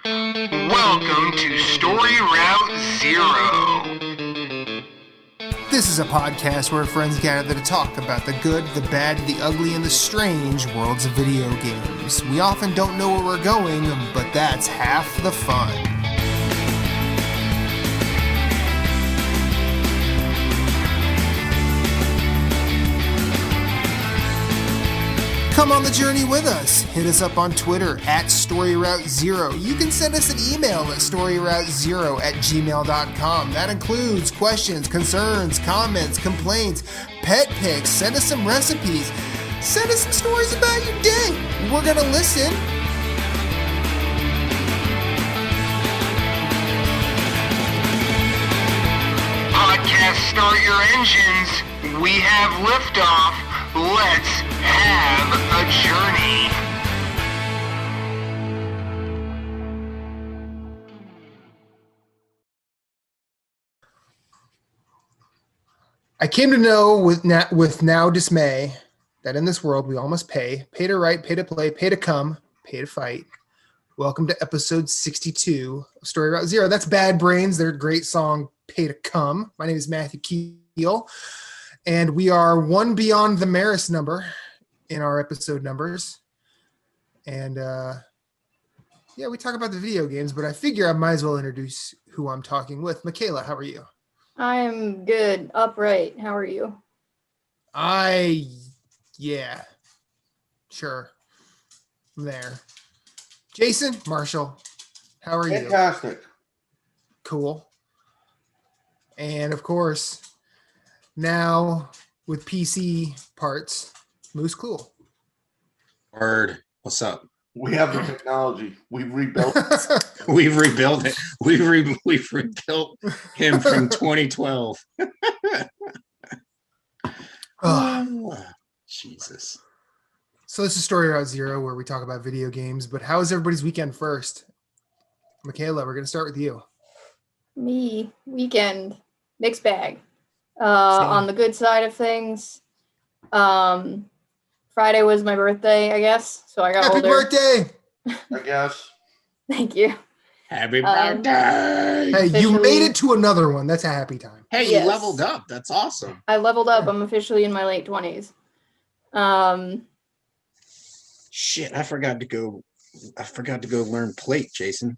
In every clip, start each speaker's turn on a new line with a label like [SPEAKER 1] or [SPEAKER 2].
[SPEAKER 1] Welcome to Story Route Zero.
[SPEAKER 2] This is a podcast where friends gather to talk about the good, the bad, the ugly, and the strange worlds of video games. We often don't know where we're going, but that's half the fun. Come on the journey with us. Hit us up on Twitter at StoryRoute0. You can send us an email at StoryRoute0@gmail.com. That includes questions, concerns, comments, complaints, pet pics. Send us some recipes. Send us some stories about your day. We're going to listen.
[SPEAKER 1] Podcast, start your engines. We have liftoff. Let's have a journey.
[SPEAKER 2] I came to know with now dismay that in this world we all must pay to write, pay to play, pay to come, pay to fight. Welcome to episode 62 of Story Route Zero. That's Bad Brains, their great song, Pay to Come. My name is Matthew Keel, and we are one beyond the Maris number in our episode numbers. And we talk about the video games, but I figure I might as well introduce who I'm talking with. Michaela, how are you?
[SPEAKER 3] I am good. Upright. How are you?
[SPEAKER 2] Sure. I'm there. Jason, Marshall, how are you?
[SPEAKER 4] Fantastic.
[SPEAKER 2] Cool. And of course, now with PC parts, Moose Cool.
[SPEAKER 5] Word. What's up?
[SPEAKER 4] We have the technology. We've rebuilt it.
[SPEAKER 5] We've rebuilt it. We've rebuilt him from 2012. Jesus.
[SPEAKER 2] So this is Story Route Zero, where we talk about video games, but how was everybody's weekend first? Michaela, we're going to start with you.
[SPEAKER 3] Me. Weekend. Mixed bag. On the good side of things, Friday was my birthday, I guess. So I got
[SPEAKER 2] Happy
[SPEAKER 3] older.
[SPEAKER 2] birthday!
[SPEAKER 4] I guess.
[SPEAKER 3] Thank you.
[SPEAKER 5] Happy birthday!
[SPEAKER 2] Hey, you made it to another one. That's a happy time.
[SPEAKER 5] Hey,
[SPEAKER 3] Yes.
[SPEAKER 5] you leveled up. That's awesome.
[SPEAKER 3] I leveled up. I'm officially in my late 20s.
[SPEAKER 5] Shit, I forgot to go learn plate, Jason.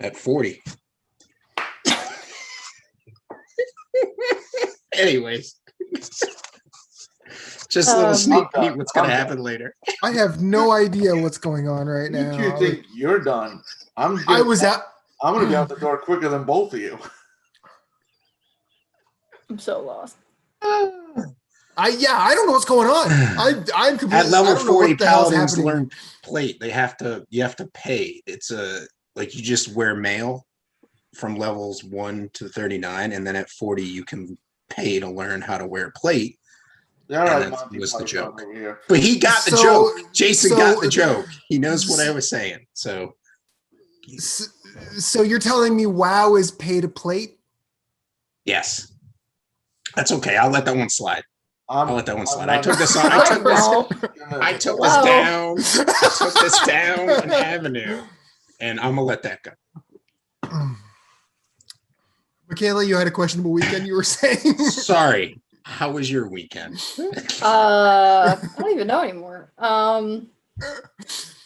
[SPEAKER 5] At 40. Anyways. Just a little sneak peek what's going to happen later.
[SPEAKER 2] I have no idea what's going on right now.
[SPEAKER 4] You two think you're done. I'm going to be out the door quicker than both of you.
[SPEAKER 3] I'm so lost.
[SPEAKER 2] I don't know what's going on. I'm completely
[SPEAKER 5] At level
[SPEAKER 2] I don't know
[SPEAKER 5] 40,
[SPEAKER 2] what the hell's
[SPEAKER 5] paladins
[SPEAKER 2] happening.
[SPEAKER 5] learn plate. You have to pay. It's you just wear mail from levels 1 to 39, and then at 40 you can pay to learn how to wear plate.
[SPEAKER 4] All right,
[SPEAKER 5] And that
[SPEAKER 4] Monty
[SPEAKER 5] was the
[SPEAKER 4] Python
[SPEAKER 5] joke.
[SPEAKER 4] over here.
[SPEAKER 5] But he got the
[SPEAKER 2] So-
[SPEAKER 5] joke. Jason
[SPEAKER 2] so-
[SPEAKER 5] got the joke. He knows what I was saying. So
[SPEAKER 2] So you're telling me WoW is pay to plate?
[SPEAKER 5] yes, that's okay. I'll let that one slide. I'll let that one slide. I
[SPEAKER 4] not-
[SPEAKER 5] took this on. I took this down. I took this down an avenue, and I'm gonna let that go.
[SPEAKER 2] Michaela, you had a questionable weekend, you were saying?
[SPEAKER 5] Sorry. How was your weekend?
[SPEAKER 3] I don't even know anymore.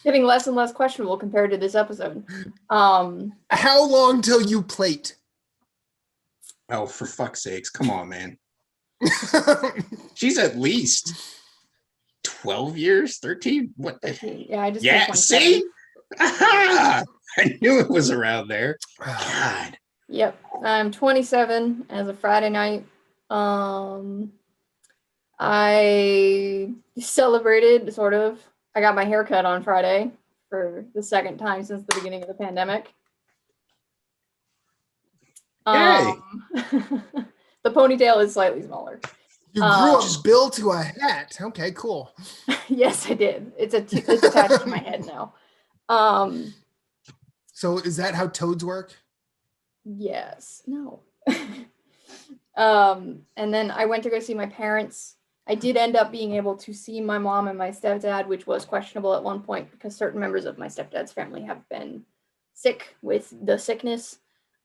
[SPEAKER 3] Getting less and less questionable compared to this episode.
[SPEAKER 2] How long till you plate?
[SPEAKER 5] Oh, for fuck's sakes. Come on, man. She's at least 12 years, 13. What?
[SPEAKER 3] Yeah, I just
[SPEAKER 5] Yeah,
[SPEAKER 3] turned 27.
[SPEAKER 5] see? Aha! I knew it was around there. God.
[SPEAKER 3] Yep, I'm 27 as of Friday night. I celebrated, sort of. I got my hair cut on Friday for the second time since the beginning of the pandemic.
[SPEAKER 5] Yay.
[SPEAKER 3] The ponytail is slightly smaller.
[SPEAKER 2] You grew up Bill to a hat. Okay, cool.
[SPEAKER 3] Yes, I did. It's attached to my head now.
[SPEAKER 2] So is that how toads work?
[SPEAKER 3] Yes. No. And then I went to go see my parents. I did end up being able to see my mom and my stepdad, which was questionable at one point because certain members of my stepdad's family have been sick with the sickness.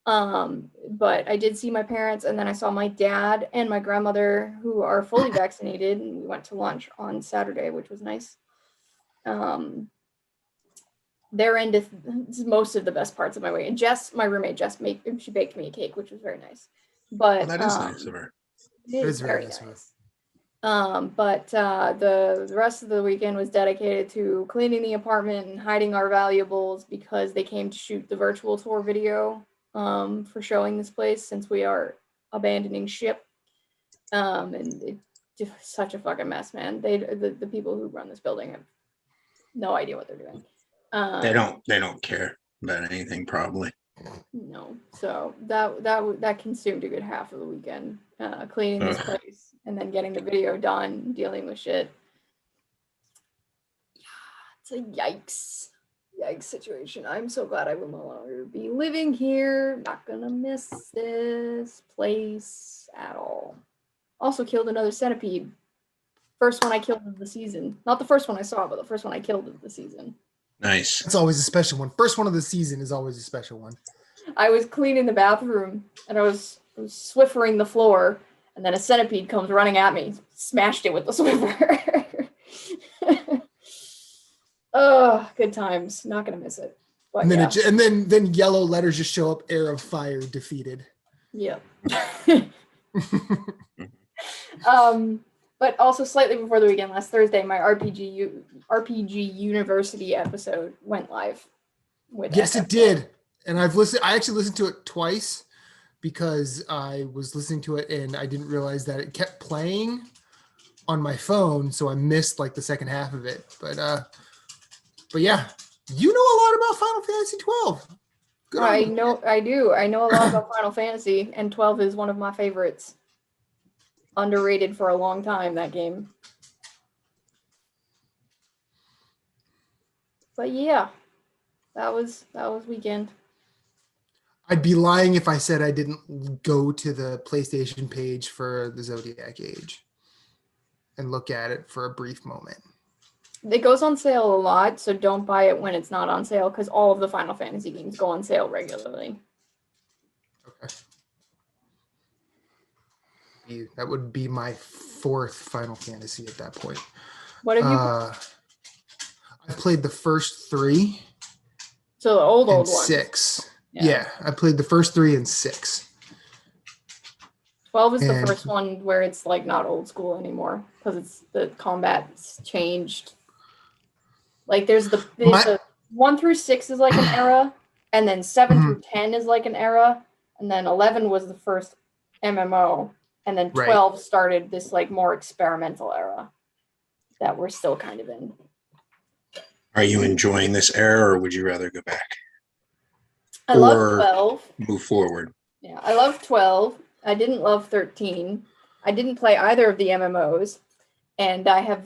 [SPEAKER 3] But I did see my parents, and then I saw my dad and my grandmother, who are fully vaccinated, and we went to lunch on Saturday, which was nice. Their end is most of the best parts of my way. And Jess, my roommate, she baked me a cake, which was very nice. But
[SPEAKER 5] That is nice of her.
[SPEAKER 3] It is very nice. But the rest of the weekend was dedicated to cleaning the apartment and hiding our valuables because they came to shoot the virtual tour video for showing this place, since we are abandoning ship. And it's just such a fucking mess, man. The people who run this building have no idea what they're doing.
[SPEAKER 5] They don't care about anything, probably.
[SPEAKER 3] No. So that consumed a good half of the weekend, cleaning this place and then getting the video done, dealing with shit. Yeah, it's a yikes situation. I'm so glad I will no longer be living here. Not gonna miss this place at all. Also killed another centipede. First one I killed of the season. Not the first one I saw, but the first one I killed of the season.
[SPEAKER 5] Nice.
[SPEAKER 2] It's always a special one. First one of the season is always a special one.
[SPEAKER 3] I was cleaning the bathroom and I was Swiffering the floor, and then a centipede comes running at me. Smashed it with the Swiffer. Oh, good times. Not gonna miss it. But
[SPEAKER 2] and then
[SPEAKER 3] yeah.
[SPEAKER 2] then yellow letters just show up. Air of fire defeated.
[SPEAKER 3] Yep. But also slightly before the weekend, last Thursday, my RPG University episode went live.
[SPEAKER 2] Yes, it did. And I actually listened to it twice because I was listening to it and I didn't realize that it kept playing on my phone, so I missed like the second half of it. But yeah, you know a lot about Final Fantasy 12. Good
[SPEAKER 3] I know, I do. I know a lot about Final Fantasy, and 12 is one of my favorites. Underrated for a long time, that game. But yeah, that was weekend.
[SPEAKER 2] I'd be lying if I said I didn't go to the PlayStation page for the Zodiac Age and look at it for a brief moment.
[SPEAKER 3] It goes on sale a lot, so don't buy it when it's not on sale, because all of the Final Fantasy games go on sale regularly.
[SPEAKER 2] Okay. That would be my fourth Final Fantasy at that point.
[SPEAKER 3] What have you?
[SPEAKER 2] I've played the first three.
[SPEAKER 3] So the old ones.
[SPEAKER 2] 6. Yeah, I played the first 3 and 6.
[SPEAKER 3] 12 is the first one where it's like not old school anymore because it's the combat's changed. Like there's the 1 through 6 is like an era, and then 7 through 10 is like an era, and then 11 was the first MMO, and then 12 started this like more experimental era that we're still kind of in.
[SPEAKER 5] Are you enjoying this era, or would you rather go back?
[SPEAKER 3] I love 12.
[SPEAKER 5] Move forward.
[SPEAKER 3] Yeah, I love 12. I didn't love 13. I didn't play either of the MMOs, and I have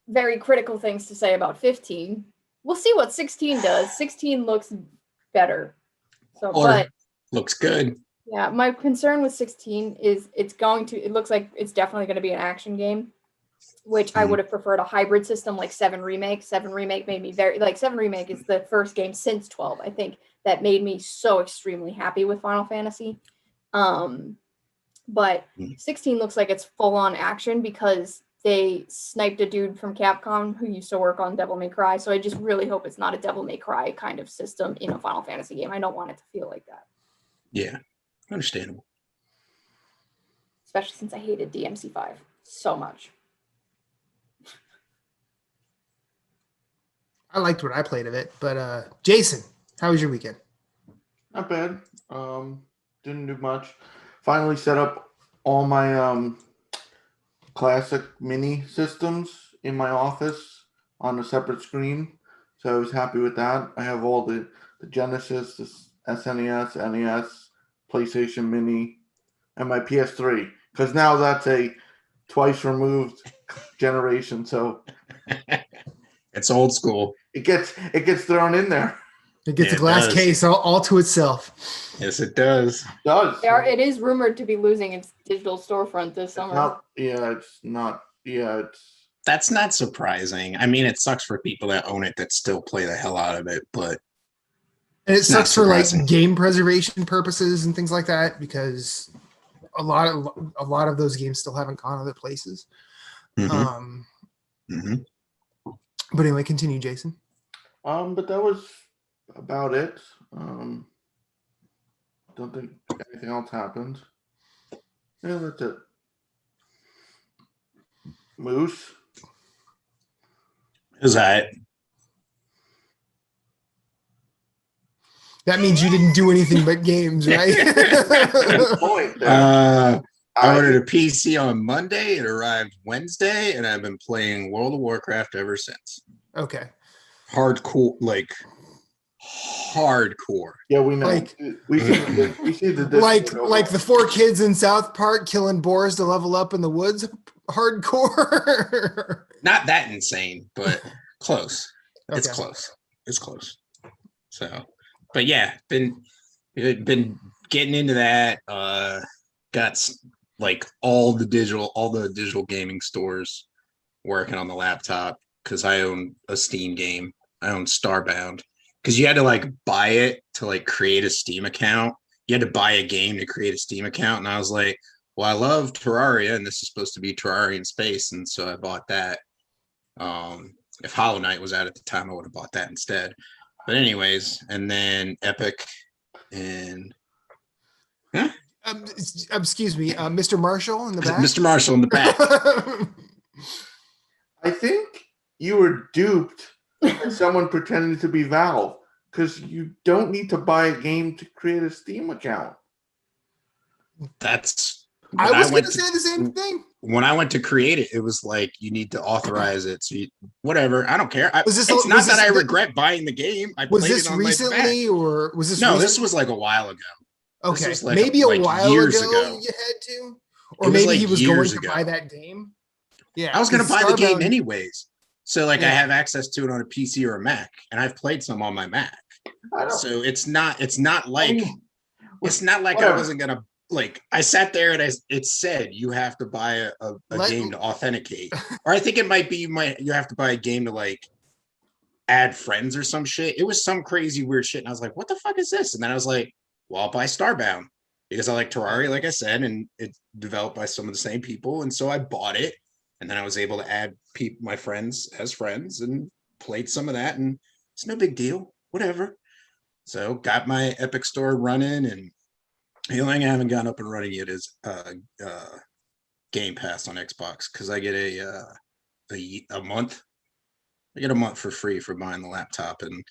[SPEAKER 3] very critical things to say about 15. We'll see what 16 does. 16 looks better. But
[SPEAKER 5] looks good.
[SPEAKER 3] Yeah, my concern with 16 is it looks like it's definitely going to be an action game, which I would have preferred a hybrid system like 7 Remake. 7 Remake made me 7 Remake is the first game since 12, I think, that made me so extremely happy with Final Fantasy. But 16 looks like it's full on action because they sniped a dude from Capcom who used to work on Devil May Cry. So I just really hope it's not a Devil May Cry kind of system in a Final Fantasy game. I don't want it to feel like that.
[SPEAKER 5] Yeah, understandable.
[SPEAKER 3] Especially since I hated DMC5 so much.
[SPEAKER 2] I liked what I played of it, but Jason, how was your weekend?
[SPEAKER 4] Not bad. Didn't do much. Finally set up all my classic mini systems in my office on a separate screen. So I was happy with that. I have all the Genesis, the SNES, NES, PlayStation Mini, and my PS3. Because now that's a twice removed generation. So
[SPEAKER 5] it's old school.
[SPEAKER 4] It gets thrown in there.
[SPEAKER 2] It gets a glass case all to itself.
[SPEAKER 5] Yes, it does.
[SPEAKER 3] It is rumored to be losing its digital storefront this summer.
[SPEAKER 5] That's not surprising. I mean, it sucks for people that own it that still play the hell out of it, but
[SPEAKER 2] And it
[SPEAKER 5] It's not
[SPEAKER 2] sucks for like
[SPEAKER 5] surprising.
[SPEAKER 2] game preservation purposes and things like that, because a lot of those games still haven't gone other places.
[SPEAKER 5] Mhm.
[SPEAKER 2] But anyway, continue, Jason.
[SPEAKER 4] But that was about it. Don't think anything else happened. Yeah, that's it. Moose.
[SPEAKER 5] Is that
[SPEAKER 2] That means you didn't do anything but games, right?
[SPEAKER 4] Good point there.
[SPEAKER 5] I ordered a PC on Monday. It arrived Wednesday, and I've been playing World of Warcraft ever since.
[SPEAKER 2] Okay.
[SPEAKER 5] Hardcore.
[SPEAKER 4] Yeah, we know.
[SPEAKER 2] Like-
[SPEAKER 4] we see the
[SPEAKER 2] Like the 4 kids in South Park killing boars to level up in the woods. Hardcore.
[SPEAKER 5] Not that insane, but close. It's
[SPEAKER 2] Okay.
[SPEAKER 5] close. It's close. So, but yeah, been getting into that. Got like all the digital gaming stores working on the laptop because I own a Steam game. I own Starbound because you had to like buy it to like create a Steam account. You had to buy a game to create a Steam account, and I was like, well, I love Terraria, and this is supposed to be Terraria in space, and so I bought that. If Hollow Knight was out at the time, I would have bought that instead. But anyways, and then Epic and
[SPEAKER 2] Excuse me, Mr. Marshall in the back.
[SPEAKER 5] Mr. Marshall in the back.
[SPEAKER 4] I think you were duped by someone pretending to be Valve because you don't need to buy a game to create a Steam account.
[SPEAKER 5] That's
[SPEAKER 2] I was going to say the same thing.
[SPEAKER 5] When I went to create it, it was like you need to authorize it. So whatever, I don't care.
[SPEAKER 2] Was
[SPEAKER 5] not that I regret buying the game. I
[SPEAKER 2] was
[SPEAKER 5] played
[SPEAKER 2] this
[SPEAKER 5] it on
[SPEAKER 2] recently,
[SPEAKER 5] my
[SPEAKER 2] or was this?
[SPEAKER 5] No,
[SPEAKER 2] recently?
[SPEAKER 5] this was like a while ago.
[SPEAKER 2] Okay,
[SPEAKER 5] was like
[SPEAKER 2] maybe a
[SPEAKER 5] like
[SPEAKER 2] while
[SPEAKER 5] years
[SPEAKER 2] ago you had to, or
[SPEAKER 5] It was
[SPEAKER 2] maybe
[SPEAKER 5] like
[SPEAKER 2] he was
[SPEAKER 5] years
[SPEAKER 2] going to
[SPEAKER 5] ago.
[SPEAKER 2] buy that game. Yeah,
[SPEAKER 5] I was going to buy the game
[SPEAKER 2] Starbound-
[SPEAKER 5] anyways. So like I
[SPEAKER 2] Yeah.
[SPEAKER 5] have access to it on a PC or a Mac, and I've played some on my Mac. So it's not like I
[SPEAKER 4] Whatever.
[SPEAKER 5] wasn't gonna like. I sat there and it said you have to buy a game to authenticate, or I think it might be you have to buy a game to like add friends or some shit. It was some crazy weird shit, and I was like, what the fuck is this? And then I was like, well, I'll buy Starbound because I like Terraria, like I said, and it's developed by some of the same people, and so I bought it, and then I was able to add my friends as friends and played some of that, and it's no big deal, whatever. So got my Epic store running, and the only thing I haven't gotten up and running yet is Game Pass on Xbox because I get a month. I get a month for free for buying the laptop, and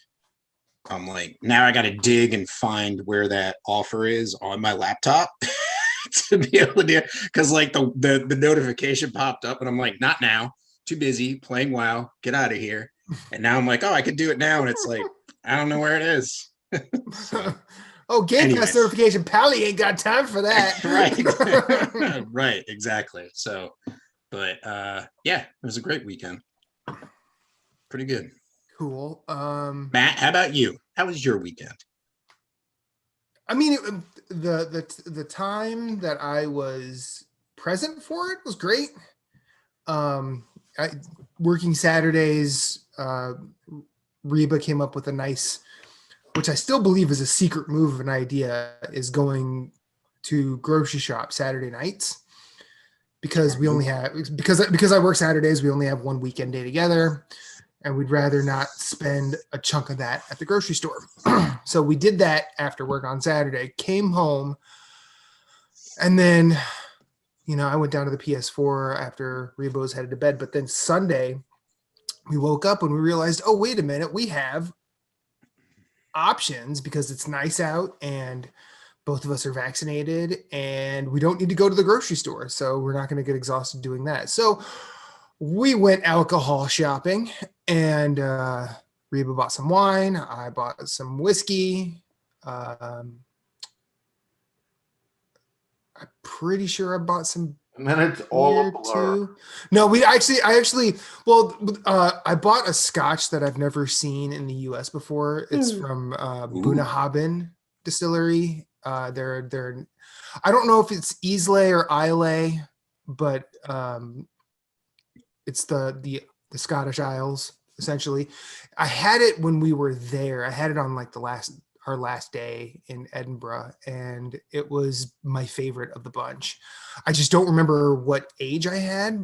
[SPEAKER 5] I'm like, now I got to dig and find where that offer is on my laptop to be able to do it. Because like the notification popped up, and I'm like, not now. Too busy playing WoW. Get out of here. And now I'm like, oh, I can do it now, and it's like, I don't know where it is. So,
[SPEAKER 2] Oh, Game
[SPEAKER 5] anyways.
[SPEAKER 2] Pass notification. Pally ain't got time for that.
[SPEAKER 5] right. Right, exactly. So, but yeah, it was a great weekend. Pretty good.
[SPEAKER 2] Cool.
[SPEAKER 5] Matt, how about you? How was your weekend?
[SPEAKER 2] I mean, the time that I was present for it was great. Working Saturdays, Reba came up with a nice, which I still believe is a secret move of an idea, is going to grocery shop Saturday nights because we only have because I work Saturdays, we only have one weekend day together, and we'd rather not spend a chunk of that at the grocery store. So we did that after work on Saturday, came home, and then I went down to the PS4 after Reba was headed to bed. But then Sunday, we woke up and we realized, oh, wait a minute, we have options because it's nice out and both of us are vaccinated and we don't need to go to the grocery store. So we're not going to get exhausted doing that. So we went alcohol shopping, and Reba bought some wine. I bought some whiskey. I'm pretty sure I bought some
[SPEAKER 4] And then it's all a
[SPEAKER 2] beer
[SPEAKER 4] blur.
[SPEAKER 2] too. No, I bought a scotch that I've never seen in the US before. It's from Bunnahabhain Distillery. They're I don't know if it's Islay or Islay, but it's the Scottish Isles essentially. I had it when we were there. I had it on like our last day in Edinburgh, and it was my favorite of the bunch. I just don't remember what age I had.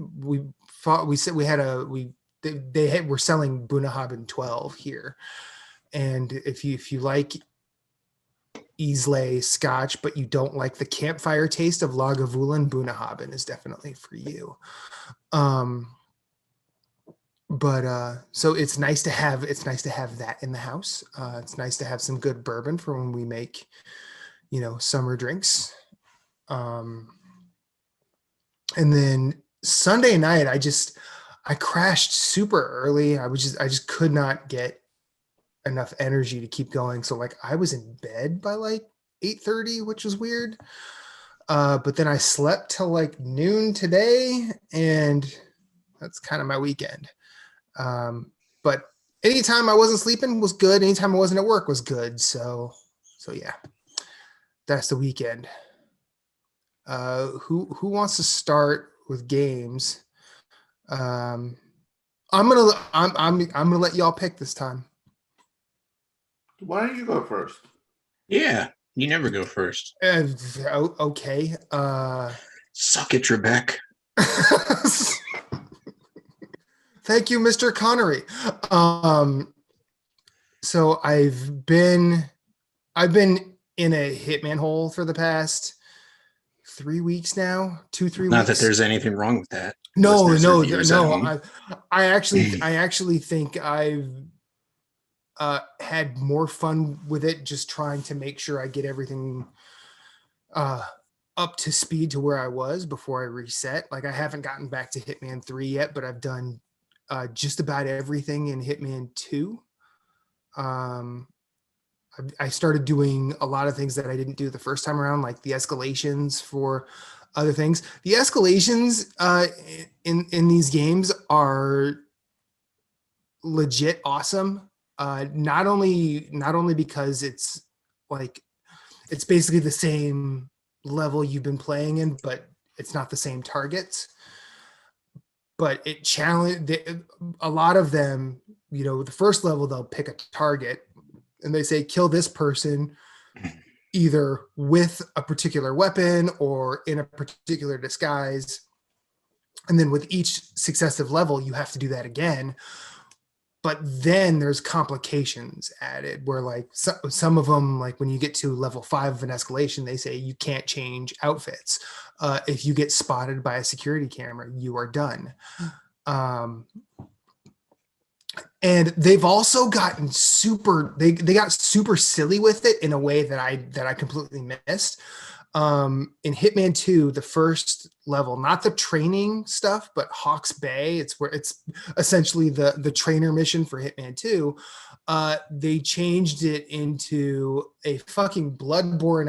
[SPEAKER 2] They were selling Bunnahabhain 12 here, and if you like Islay Scotch, but you don't like the campfire taste of Lagavulin, Bunnahabhain is definitely for you. So it's nice to have that in the house. It's nice to have some good bourbon for when we make, summer drinks. And then Sunday night, I crashed super early. I just could not get enough energy to keep going. So like I was in bed by like 8:30, which was weird. But then I slept till like noon today, and that's kind of my weekend. But anytime I wasn't sleeping was good. Anytime I wasn't at work was good. So yeah, that's the weekend. Who wants to start with games? I'm gonna let y'all pick this time.
[SPEAKER 4] Why don't you go first?
[SPEAKER 5] Yeah, you never go first.
[SPEAKER 2] Okay.
[SPEAKER 5] Suck it, Trebek.
[SPEAKER 2] Thank you, Mr. Connery. So I've been in a Hitman hole for the past 3 weeks now, 2-3 weeks.
[SPEAKER 5] Not that there's anything wrong with that.
[SPEAKER 2] No. I actually think I've had more fun with it, just trying to make sure I get everything up to speed to where I was before I reset. Like I haven't gotten back to Hitman 3 yet, but I've done just about everything in Hitman 2. I started doing a lot of things that I didn't do the first time around, like the escalations for other things. The escalations in these games are legit awesome. Not only because it's basically the same level you've been playing in, but it's not the same targets. But it challenged a lot of them. The first level, they'll pick a target and they say, kill this person either with a particular weapon or in a particular disguise. And then with each successive level, you have to do that again. But then there's complications added where like some of them, like when you get to level 5 of an escalation, they say you can't change outfits. If you get spotted by a security camera, you are done. And they've also gotten they got super silly with it in a way that I completely missed. In Hitman 2, the first level, not the training stuff, but Hawke's Bay, it's essentially the trainer mission for Hitman 2. They changed it into a fucking Bloodborne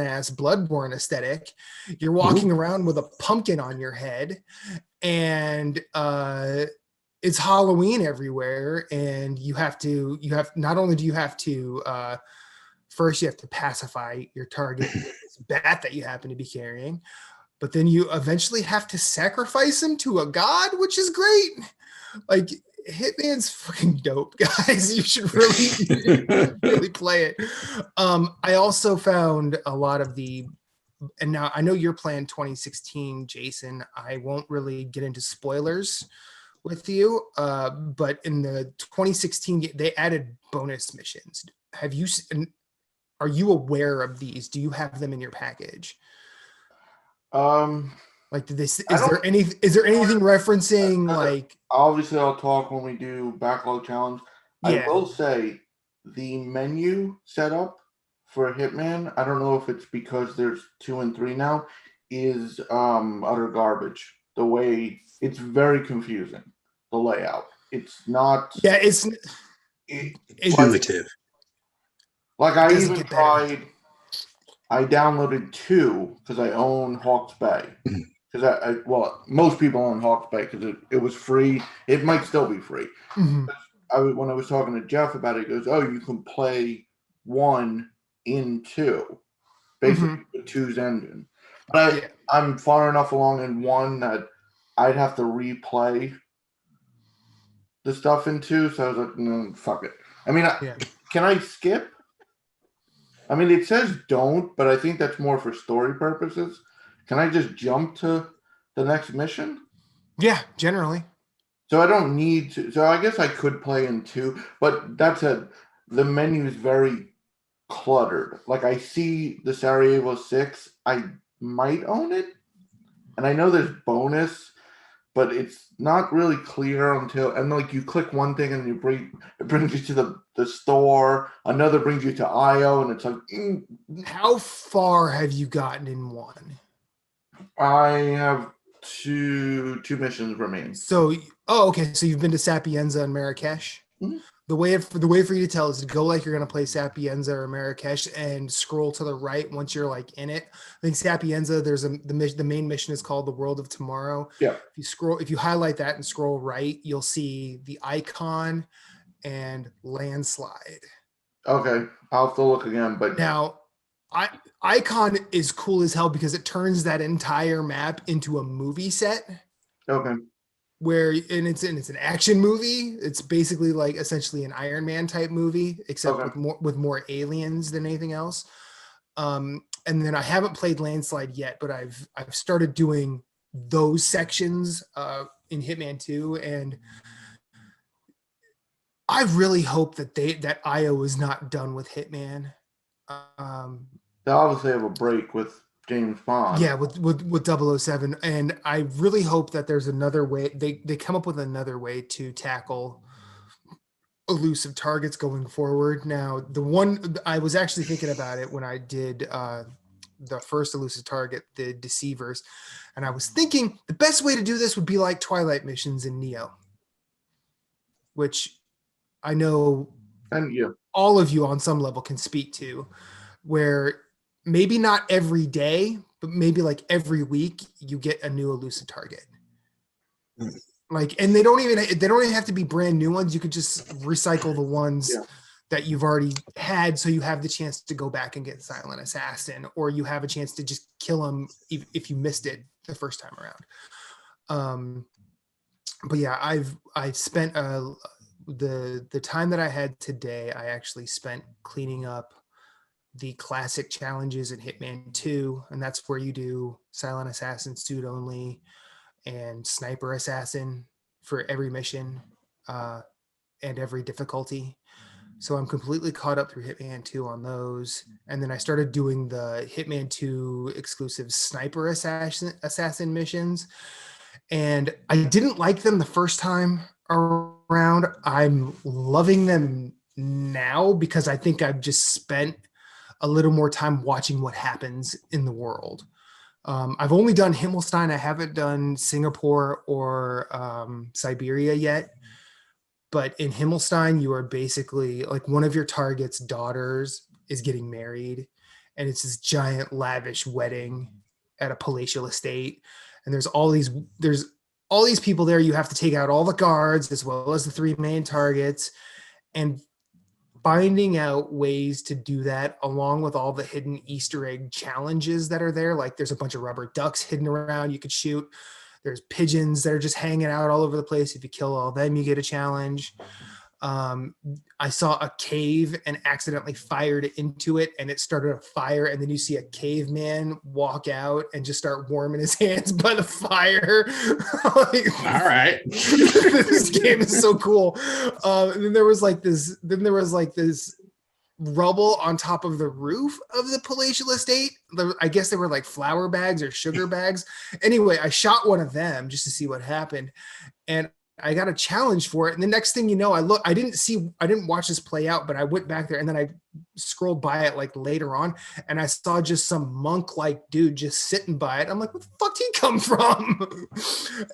[SPEAKER 2] aesthetic. You're walking around with a pumpkin on your head, and it's Halloween everywhere, and not only do you have to first you have to pacify your target with this bat that you happen to be carrying, but then you eventually have to sacrifice him to a god, which is great. Like Hitman's fucking dope, guys. You should really play it. I also found a lot of and now I know you're playing 2016, Jason. I won't really get into spoilers with you, but in the 2016 they added bonus missions. Are you aware of these? Do you have them in your package? Like, is there anything referencing like?
[SPEAKER 4] Obviously, I'll talk when we do backlog challenge.
[SPEAKER 2] Yeah.
[SPEAKER 4] I will say the menu setup for Hitman, I don't know if it's because there's 2 and 3 now, is utter garbage. The way it's very confusing. The layout. It's not.
[SPEAKER 2] Yeah, it's
[SPEAKER 5] intuitive.
[SPEAKER 4] Like I even tried. I downloaded 2 because I own Hawke's Bay. Because most people own Hawke's Bay because it was free. It might still be free.
[SPEAKER 2] Mm-hmm.
[SPEAKER 4] When I was talking to Jeff about it, he goes, "Oh, you can play 1 in 2, basically the 2's engine." But I'm far enough along in 1 that I'd have to replay the stuff in 2. So I was like, "No, fuck it." I mean, can I skip? I mean, it says don't, but I think that's more for story purposes. Can I just jump to the next mission?
[SPEAKER 2] Yeah, generally.
[SPEAKER 4] So I don't need to. So I guess I could play in 2, but that said, the menu is very cluttered. Like I see the Sarajevo 6, I might own it, and I know there's bonus, but it's not really clear until, and like you click one thing and it brings you to the store, another brings you to IO, and it's like
[SPEAKER 2] How far have you gotten in 1?
[SPEAKER 4] I have two missions remain.
[SPEAKER 2] So okay, so you've been to Sapienza and Marrakesh.
[SPEAKER 4] Mhm.
[SPEAKER 2] The way for you to tell is to go like you're gonna play Sapienza or Marrakesh and scroll to the right once you're like in it. I think Sapienza, the main mission is called the World of Tomorrow.
[SPEAKER 4] Yeah.
[SPEAKER 2] If you highlight that and scroll right, you'll see the icon and landslide.
[SPEAKER 4] Okay, I'll have to look again, but
[SPEAKER 2] Now, icon is cool as hell because it turns that entire map into a movie set.
[SPEAKER 4] okay.
[SPEAKER 2] It's an action movie. It's basically like essentially an Iron Man type movie, except
[SPEAKER 4] Okay.
[SPEAKER 2] with more aliens than anything else. And then I haven't played Landslide yet, but I've started doing those sections in Hitman 2, and I really hope that IO is not done with Hitman.
[SPEAKER 4] They obviously have a break with James Bond.
[SPEAKER 2] Yeah, with 007, and I really hope that there's another way they come up with another way to tackle elusive targets going forward. Now, the one I was actually thinking about it when I did the first elusive target, the Deceivers, and I was thinking the best way to do this would be like Twilight missions in Neo, which I know
[SPEAKER 4] And yeah,
[SPEAKER 2] all of you on some level can speak to, where maybe not every day, but maybe like every week you get a new elusive target. Like, and they don't even have to be brand new ones. You could just recycle the ones that you've already had, so you have the chance to go back and get Silent Assassin, or you have a chance to just kill him if you missed it the first time around. But yeah, I've spent the time that I had today, I actually spent cleaning up the classic challenges in Hitman 2, and that's where you do Silent Assassin suit only and Sniper Assassin for every mission and every difficulty. So I'm completely caught up through Hitman 2 on those. And then I started doing the Hitman 2 exclusive Sniper Assassin missions. And I didn't like them the first time around. I'm loving them now because I think I've just spent a little more time watching what happens in the world. I've only done Himmelstein. I haven't done Singapore or Siberia yet. But in Himmelstein, you are basically like one of your target's daughters is getting married, and it's this giant lavish wedding at a palatial estate. And there's all these people there. You have to take out all the guards as well as the 3 main targets, and finding out ways to do that along with all the hidden Easter egg challenges that are there. Like there's a bunch of rubber ducks hidden around you could shoot. There's pigeons that are just hanging out all over the place. If you kill all of them, you get a challenge. I saw a cave and accidentally fired into it, and it started a fire. And then you see a caveman walk out and just start warming his hands by the fire.
[SPEAKER 5] Like, all right,
[SPEAKER 2] this game is so cool. And then there was like this rubble on top of the roof of the palatial estate. I guess they were like flour bags or sugar bags. Anyway, I shot one of them just to see what happened, and I got a challenge for it. And the next thing you know, I didn't watch this play out, but I went back there and then I scrolled by it like later on, and I saw just some monk-like dude just sitting by it. I'm like, what the fuck did he come from?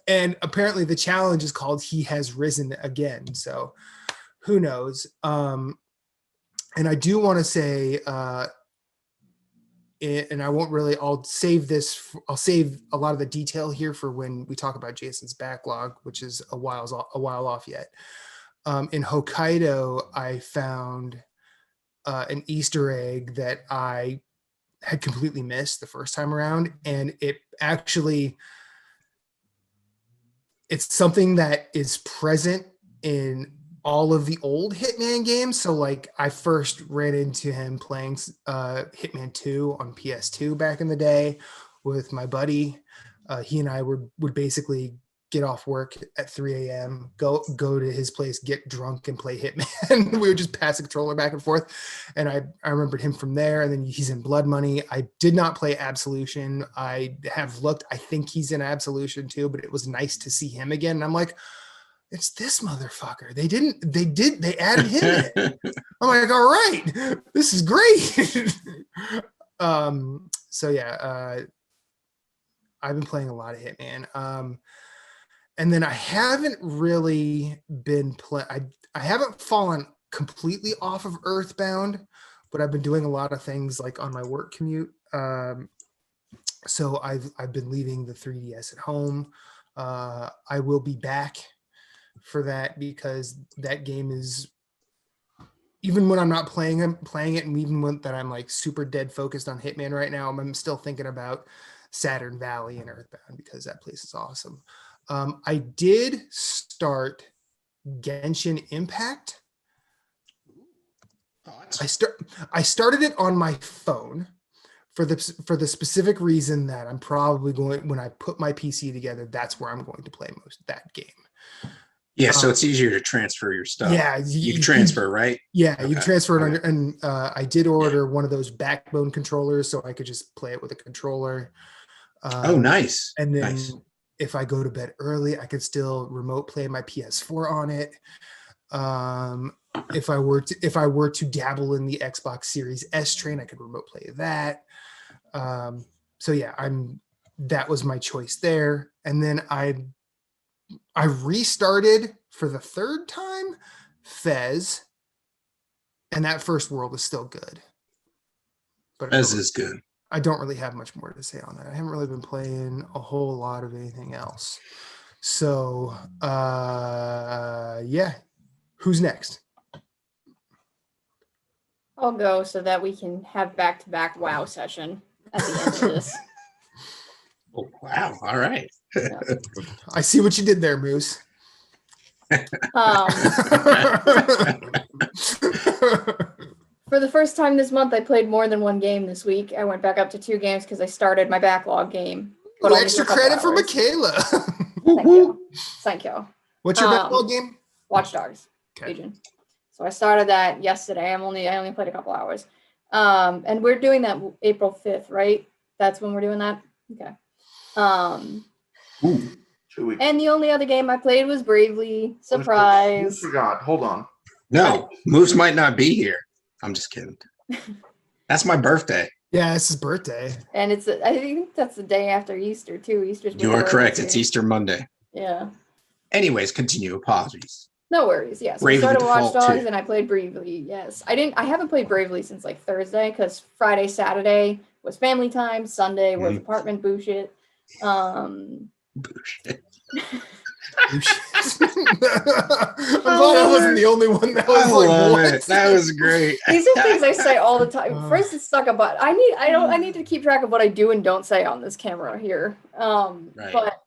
[SPEAKER 2] And apparently the challenge is called He Has Risen Again. So who knows? And I do want to say, and I'll save a lot of the detail here for when we talk about Jason's backlog, which is a while off yet. In Hokkaido, I found an Easter egg that I had completely missed the first time around. And it's something that is present in all of the old Hitman games. So like I first ran into him playing Hitman 2 on PS2 back in the day with my buddy. He and I would basically get off work at 3 a.m., go to his place, get drunk, and play Hitman. We would just pass the controller back and forth. And I remembered him from there. And then he's in Blood Money. I did not play Absolution. I have looked. I think he's in Absolution too, but it was nice to see him again. And I'm like, it's this motherfucker. They added him in. I'm like, all right, this is great. So yeah, I've been playing a lot of Hitman. And then I haven't really been I haven't fallen completely off of Earthbound, but I've been doing a lot of things like on my work commute. So I've been leaving the 3DS at home. I will be back for that because that game is, even when I'm not playing it, and even when that I'm like super dead focused on Hitman right now, I'm still thinking about Saturn Valley and Earthbound because that place is awesome. I did start Genshin Impact. I started it on my phone for the specific reason that I'm probably going, when I put my PC together, that's where I'm going to play most of that game.
[SPEAKER 5] Yeah, so it's easier to transfer your stuff.
[SPEAKER 2] Yeah,
[SPEAKER 5] you can transfer, right?
[SPEAKER 2] Yeah,
[SPEAKER 5] okay.
[SPEAKER 2] You can transfer it, and I did order one of those backbone controllers, so I could just play it with a controller.
[SPEAKER 5] Oh, nice.
[SPEAKER 2] And then
[SPEAKER 5] nice.
[SPEAKER 2] If I go to bed early, I could still remote play my PS4 on it. If I were to dabble in the Xbox Series S train, I could remote play that. So yeah, that was my choice there. And then I restarted for the third time Fez, and that first world is still good. But
[SPEAKER 5] Fez is good.
[SPEAKER 2] I don't really have much more to say on that. I haven't really been playing a whole lot of anything else. So yeah. Who's next?
[SPEAKER 3] I'll go so that we can have back-to-back WoW session at the end of this.
[SPEAKER 5] Oh, wow. All right.
[SPEAKER 3] Yeah.
[SPEAKER 2] I see what you did there, Moose.
[SPEAKER 3] For the first time this month, I played more than one game this week. I went back up to 2 games because I started my backlog game.
[SPEAKER 2] But extra credit for Michaela.
[SPEAKER 3] Thank you. Thank you.
[SPEAKER 2] What's your backlog game?
[SPEAKER 3] Watch Dogs.
[SPEAKER 2] Okay.
[SPEAKER 3] Legion. So I started that yesterday. I only played a couple hours. And we're doing that April 5th, right? That's when we're doing that? Okay.
[SPEAKER 4] 2 weeks.
[SPEAKER 3] And the only other game I played was Bravely. Surprise.
[SPEAKER 4] I forgot. Hold on.
[SPEAKER 5] No, Moose might not be here. I'm just kidding. That's my birthday.
[SPEAKER 2] Yeah, it's his birthday.
[SPEAKER 3] And I think that's the day after Easter, too.
[SPEAKER 5] You are correct. It's Easter Monday.
[SPEAKER 3] Yeah.
[SPEAKER 5] Anyways, continue. Apologies.
[SPEAKER 3] No worries. Yes.
[SPEAKER 5] Bravely
[SPEAKER 3] I started Watch Dogs
[SPEAKER 5] too.
[SPEAKER 3] and I played Bravely. Yes. I haven't played Bravely since like Thursday because Friday, Saturday was family time. Sunday was apartment bullshit.
[SPEAKER 5] Bullshit.
[SPEAKER 2] I'm glad I wasn't the only one that was like, what?
[SPEAKER 5] That was great.
[SPEAKER 3] These are things I say all the time. First, it's suck a butt. I need to keep track of what I do and don't say on this camera here.
[SPEAKER 5] Right.
[SPEAKER 3] But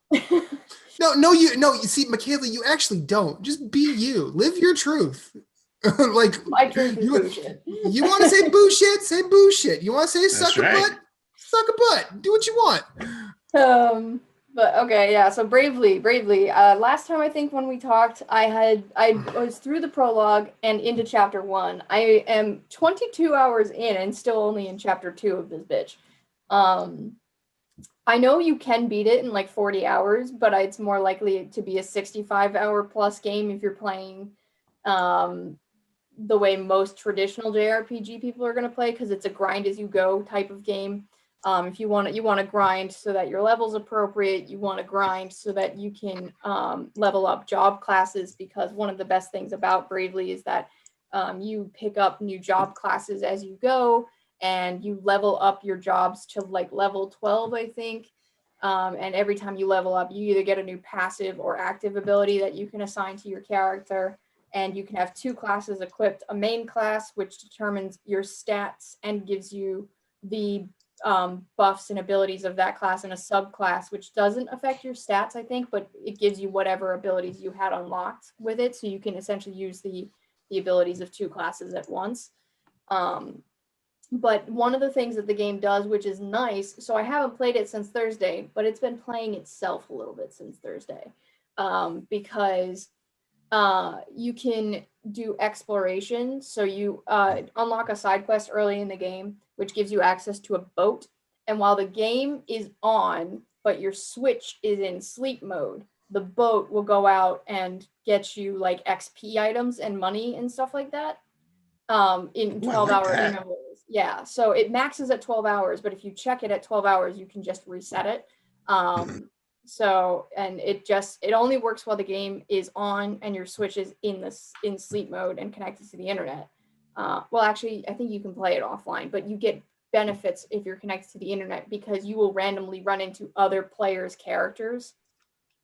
[SPEAKER 2] you see, Michaela, you actually don't. Just be you. Live your truth. Like
[SPEAKER 3] my truth is bullshit.
[SPEAKER 2] You want to say boo shit? Say boo shit. You want to say suck a butt? Suck a butt. Do what you want.
[SPEAKER 3] But okay, yeah. So Bravely. Last time I think when we talked, I was through the prologue and into chapter 1. I am 22 hours in and still only in chapter 2 of this bitch. I know you can beat it in like 40 hours, but it's more likely to be a 65-hour plus game if you're playing the way most traditional JRPG people are going to play, because it's a grind as you go type of game. If you want to grind so that your level's appropriate, you want to grind so that you can level up job classes, because one of the best things about Bravely is that you pick up new job classes as you go, and you level up your jobs to like level 12, I think. And every time you level up, you either get a new passive or active ability that you can assign to your character. And you can have 2 classes equipped, a main class, which determines your stats and gives you the buffs and abilities of that class in a subclass, which doesn't affect your stats, I think, but it gives you whatever abilities you had unlocked with it, so you can essentially use the abilities of 2 classes at once. But one of the things that the game does, which is nice, so I haven't played it since Thursday, but it's been playing itself a little bit since Thursday, because you can do exploration. So you unlock a side quest early in the game, which gives you access to a boat. And while the game is on, but your Switch is in sleep mode, the boat will go out and get you like XP items and money and stuff like that in 12-hour intervals. Yeah, so it maxes at 12 hours, but if you check it at 12 hours, you can just reset it. So, and it only works while the game is on and your Switch is in sleep mode and connected to the internet. Well, actually, I think you can play it offline, but you get benefits if you're connected to the internet because you will randomly run into other players' characters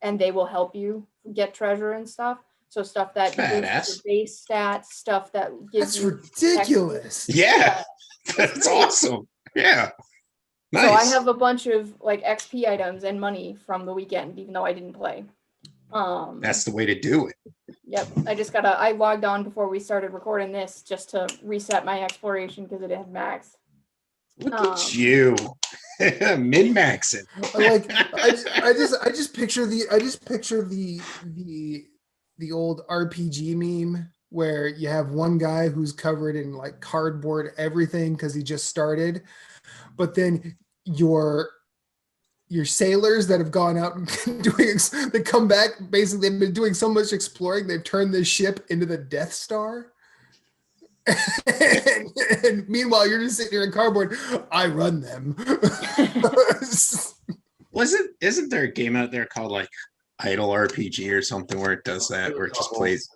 [SPEAKER 3] and they will help you get treasure and stuff. So stuff that boosts your base stats, stuff that gives you...
[SPEAKER 2] That's ridiculous.
[SPEAKER 5] Yeah. That's awesome. Yeah. Nice.
[SPEAKER 3] So I have a bunch of like XP items and money from the weekend, even though I didn't play.
[SPEAKER 5] That's the way to do it.
[SPEAKER 3] Yep. I logged on before we started recording this just to reset my exploration because it had maxed.
[SPEAKER 5] Look at you. Min-maxing.
[SPEAKER 2] I just picture the old RPG meme where you have one guy who's covered in like cardboard everything because he just started, but then your sailors that have gone out and they come back, basically they've been doing so much exploring, they've turned this ship into the Death Star. and meanwhile, you're just sitting here in cardboard. I run them.
[SPEAKER 5] Isn't there a game out there called like Idle RPG or something where it does that, where it just plays?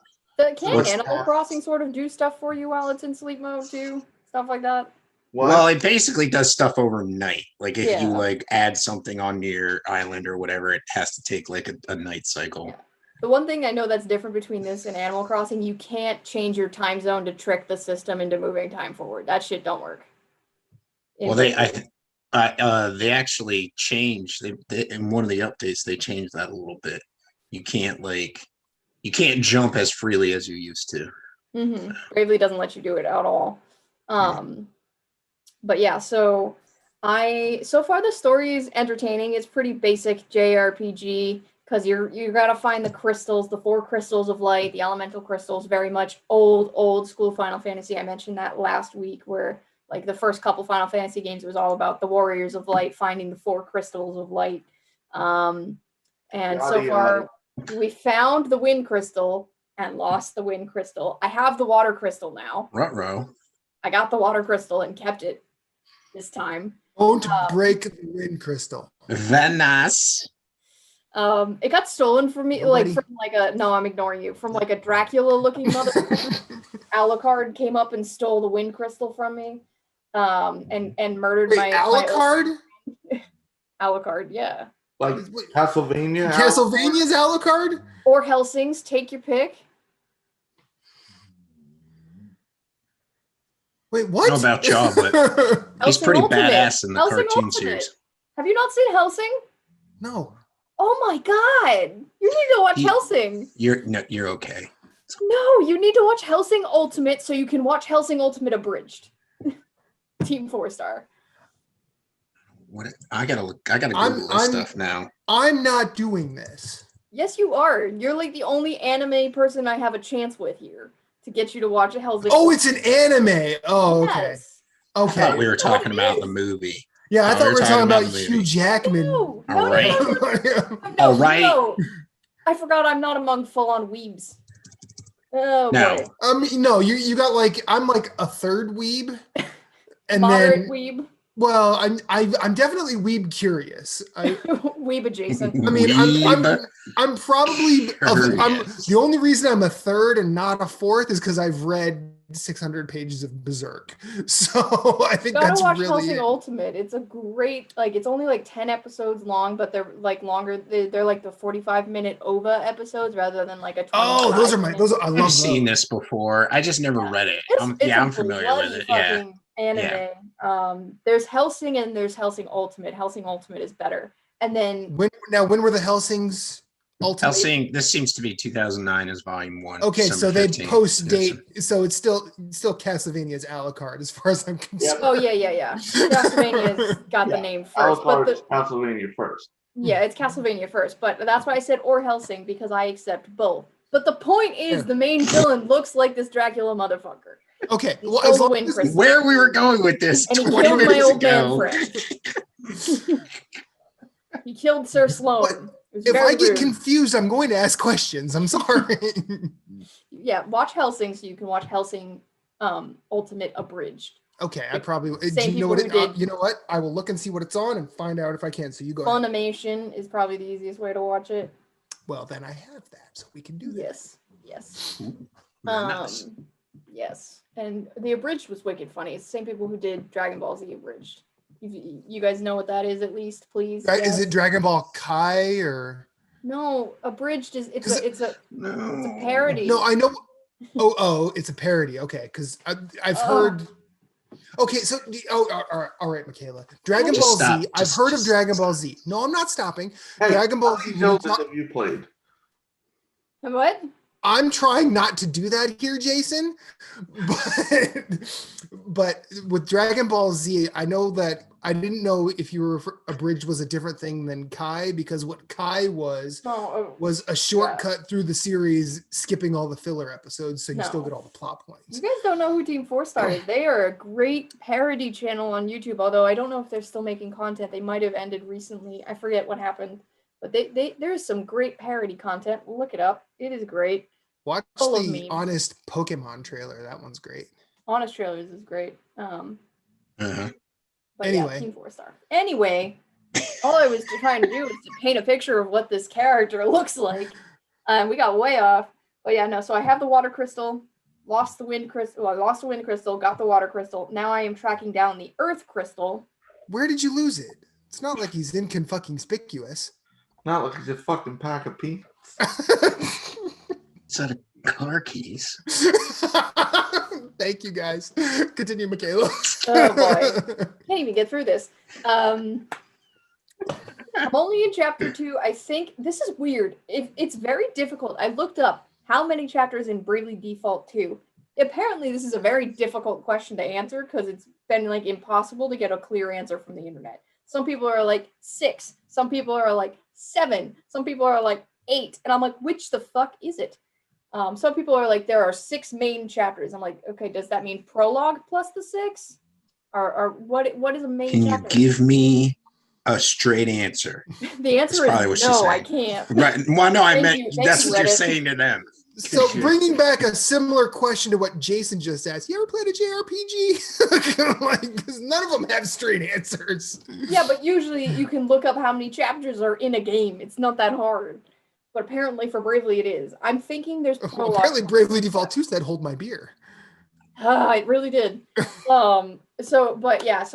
[SPEAKER 3] Can't Animal Crossing sort of do stuff for you while it's in sleep mode too? Stuff like that?
[SPEAKER 4] What?
[SPEAKER 5] Well, it basically does stuff overnight. Like if you like add something on your island or whatever, it has to take like a night cycle.
[SPEAKER 3] Yeah. The one thing I know that's different between this and Animal Crossing, you can't change your time zone to trick the system into moving time forward. That shit don't work.
[SPEAKER 5] Well, they actually changed. They in one of the updates they changed that a little bit. You can't jump as freely as you used to.
[SPEAKER 3] Mm-hmm. Bravely doesn't let you do it at all. But yeah, so far the story is entertaining. It's pretty basic JRPG because you gotta find the crystals, the 4 crystals of light, the elemental crystals, very much old school Final Fantasy. I mentioned that last week where like the first couple Final Fantasy games was all about the Warriors of Light finding the 4 crystals of light. And so far we found the wind crystal and lost the wind crystal. I have the water crystal now.
[SPEAKER 5] Ruh-roh.
[SPEAKER 3] I got the water crystal and kept it this time.
[SPEAKER 2] Don't break the wind crystal.
[SPEAKER 5] Venice.
[SPEAKER 3] It got stolen from me, I'm ignoring you. From like a Dracula-looking mother. Alucard came up and stole the wind crystal from me. And murdered my
[SPEAKER 2] Alucard?
[SPEAKER 3] Alucard, yeah.
[SPEAKER 4] Like Castlevania?
[SPEAKER 2] Castlevania's Alucard?
[SPEAKER 3] Or Helsing's, take your pick.
[SPEAKER 2] Wait, what?
[SPEAKER 5] I don't know about y'all, but he's pretty badass in the
[SPEAKER 3] Helsing
[SPEAKER 5] cartoon
[SPEAKER 3] Ultimate.
[SPEAKER 5] series.
[SPEAKER 3] Have you not seen Helsing?
[SPEAKER 2] No.
[SPEAKER 3] Oh my god! You need to watch Helsing.
[SPEAKER 5] You're okay.
[SPEAKER 3] No, you need to watch Helsing Ultimate so you can watch Helsing Ultimate abridged. Team 4-star.
[SPEAKER 5] What? I gotta Google this stuff now.
[SPEAKER 2] I'm not doing this.
[SPEAKER 3] Yes, you are. You're like the only anime person I have a chance with here to get you to watch a Helsing.
[SPEAKER 2] Oh, it's an anime. Oh, okay.
[SPEAKER 3] Yes.
[SPEAKER 2] Okay.
[SPEAKER 5] I thought we were talking about the movie.
[SPEAKER 2] Yeah, I thought we were talking about Hugh Jackman.
[SPEAKER 3] No,
[SPEAKER 5] All right.
[SPEAKER 3] All right. No. I forgot I'm not among full-on weebs. Oh,
[SPEAKER 5] no.
[SPEAKER 3] boy.
[SPEAKER 2] No, you got like, I'm like a third weeb. And
[SPEAKER 3] Moderate weeb.
[SPEAKER 2] Well, I'm definitely weeb curious.
[SPEAKER 3] Weeb adjacent.
[SPEAKER 2] I mean, I'm probably the only reason I'm a third and not a fourth is because I've read 600 pages of Berserk. So I think that's
[SPEAKER 3] watch
[SPEAKER 2] really
[SPEAKER 3] Helsing
[SPEAKER 2] it.
[SPEAKER 3] Ultimate. It's a great, like, it's only like 10 episodes long, but they're like longer. They're like the 45-minute OVA episodes rather than like a 25.
[SPEAKER 2] Oh, I love
[SPEAKER 5] I've
[SPEAKER 2] those.
[SPEAKER 5] seen this before. I just never read it. I'm familiar with it. Yeah.
[SPEAKER 3] anime. There's Hellsing and there's Hellsing Ultimate. Hellsing Ultimate is better. And then
[SPEAKER 2] when were the Hellsings Ultimate?
[SPEAKER 5] Hellsing, this seems to be 2009 is volume 1.
[SPEAKER 2] Okay, so
[SPEAKER 5] December
[SPEAKER 2] they
[SPEAKER 5] 15th.
[SPEAKER 2] post date, so it's still Castlevania's a la carte as far as I'm concerned.
[SPEAKER 3] Oh yeah. Castlevania's got the name first, but
[SPEAKER 4] Castlevania first.
[SPEAKER 3] Yeah, it's Castlevania first, but that's why I said or Hellsing, because I accept both. But the point is, the main villain looks like this Dracula motherfucker.
[SPEAKER 2] Okay,
[SPEAKER 3] well, as long as
[SPEAKER 5] where we were going with this,
[SPEAKER 3] and he
[SPEAKER 5] 20
[SPEAKER 3] killed
[SPEAKER 5] minutes
[SPEAKER 3] my old
[SPEAKER 5] ago.
[SPEAKER 3] man friend. He killed Sir Sloan.
[SPEAKER 2] If I get confused, I'm going to ask questions. I'm sorry.
[SPEAKER 3] Yeah, watch Hellsing so you can watch Hellsing Ultimate Abridged.
[SPEAKER 2] Okay, I probably. Do you know what you know what? I will look and see what it's on and find out if I can. So you go.
[SPEAKER 3] Funimation is probably the easiest way to watch it.
[SPEAKER 2] Well, then I have that, so we can do that.
[SPEAKER 3] Yes.
[SPEAKER 5] Nice.
[SPEAKER 3] Yes, and the Abridged was wicked funny. It's the same people who did Dragon Ball Z Abridged. You guys know what that is, at least, please.
[SPEAKER 2] Is it Dragon Ball Kai or?
[SPEAKER 3] No, Abridged is it's a parody.
[SPEAKER 2] No, I know. Oh, it's a parody. Okay, because I've heard. Okay, so all right, Michaela. Dragon Ball Z. I've heard of Dragon Ball Z. No, I'm not stopping.
[SPEAKER 4] Hey,
[SPEAKER 2] Dragon Ball Z.
[SPEAKER 4] Have you played?
[SPEAKER 3] What?
[SPEAKER 2] I'm trying not to do that here, Jason. But with Dragon Ball Z, I know that I didn't know if you were Abridged was a different thing than Kai, because what Kai was a shortcut through the series, skipping all the filler episodes, so you still get all the plot points.
[SPEAKER 3] You guys don't know who Team 4 Star is. They are a great parody channel on YouTube, although I don't know if they're still making content. They might have ended recently. I forget what happened. But there's some great parody content. Look it up. It is great.
[SPEAKER 2] Watch the Honest Pokemon trailer. That one's great.
[SPEAKER 3] Honest Trailers is great. But
[SPEAKER 2] anyway.
[SPEAKER 3] Yeah, Team 4 Star. Anyway, all I was trying to do was to paint a picture of what this character looks like. We got way off. But yeah, no, so I have the water crystal, lost the wind crystal, got the water crystal. Now I am tracking down the earth crystal.
[SPEAKER 2] Where did you lose it? It's not like he's inconspicuous.
[SPEAKER 4] Not like he's a fucking pack of peanuts.
[SPEAKER 5] Set of car keys.
[SPEAKER 2] Thank you, guys. Continue, Michaela.
[SPEAKER 3] Oh boy, can't even get through this. I'm only in chapter 2. I think this is weird. It's very difficult. I looked up how many chapters in Bravely Default 2. Apparently, this is a very difficult question to answer because it's been like impossible to get a clear answer from the internet. Some people are like 6. Some people are like 7. Some people are like 8. And I'm like, which the fuck is it? Some people are like, there are 6 main chapters. I'm like, okay, does that mean prologue plus the 6? Or what is a main chapter?
[SPEAKER 5] Can you give me a straight answer?
[SPEAKER 3] The answer is no, I can't.
[SPEAKER 5] Right. Well, no, I meant that's what you're saying to them.
[SPEAKER 2] So bringing back a similar question to what Jason just asked, you ever played a JRPG? Because none of them have straight answers.
[SPEAKER 3] Yeah, but usually you can look up how many chapters are in a game. It's not that hard. But apparently for Bravely it is. I'm thinking there's prologue.
[SPEAKER 2] Apparently Bravely Default 2 said hold my beer.
[SPEAKER 3] It really did. So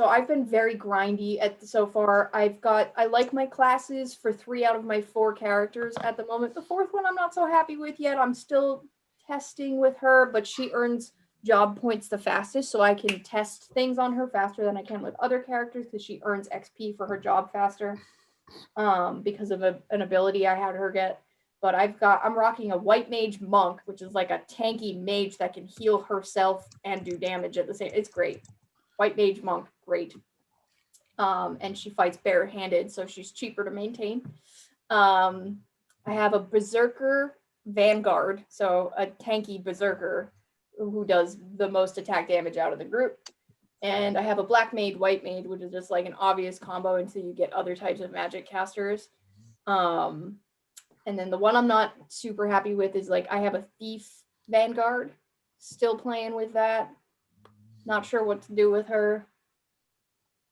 [SPEAKER 3] I've been very grindy so far. I like my classes for 3 out of my 4 characters at the moment. The 4th one I'm not so happy with yet. I'm still testing with her, but she earns job points the fastest, so I can test things on her faster than I can with other characters because she earns XP for her job faster because of an ability I had her get. But I'm rocking a white mage monk, which is like a tanky mage that can heal herself and do damage at the same. It's great. White mage monk, great. And she fights barehanded, so she's cheaper to maintain. I have a berserker vanguard, so a tanky berserker who does the most attack damage out of the group. And I have a black mage, white mage, which is just like an obvious combo until you get other types of magic casters. And then the one I'm not super happy with is like I have a thief vanguard. Still playing with that. Not sure what to do with her.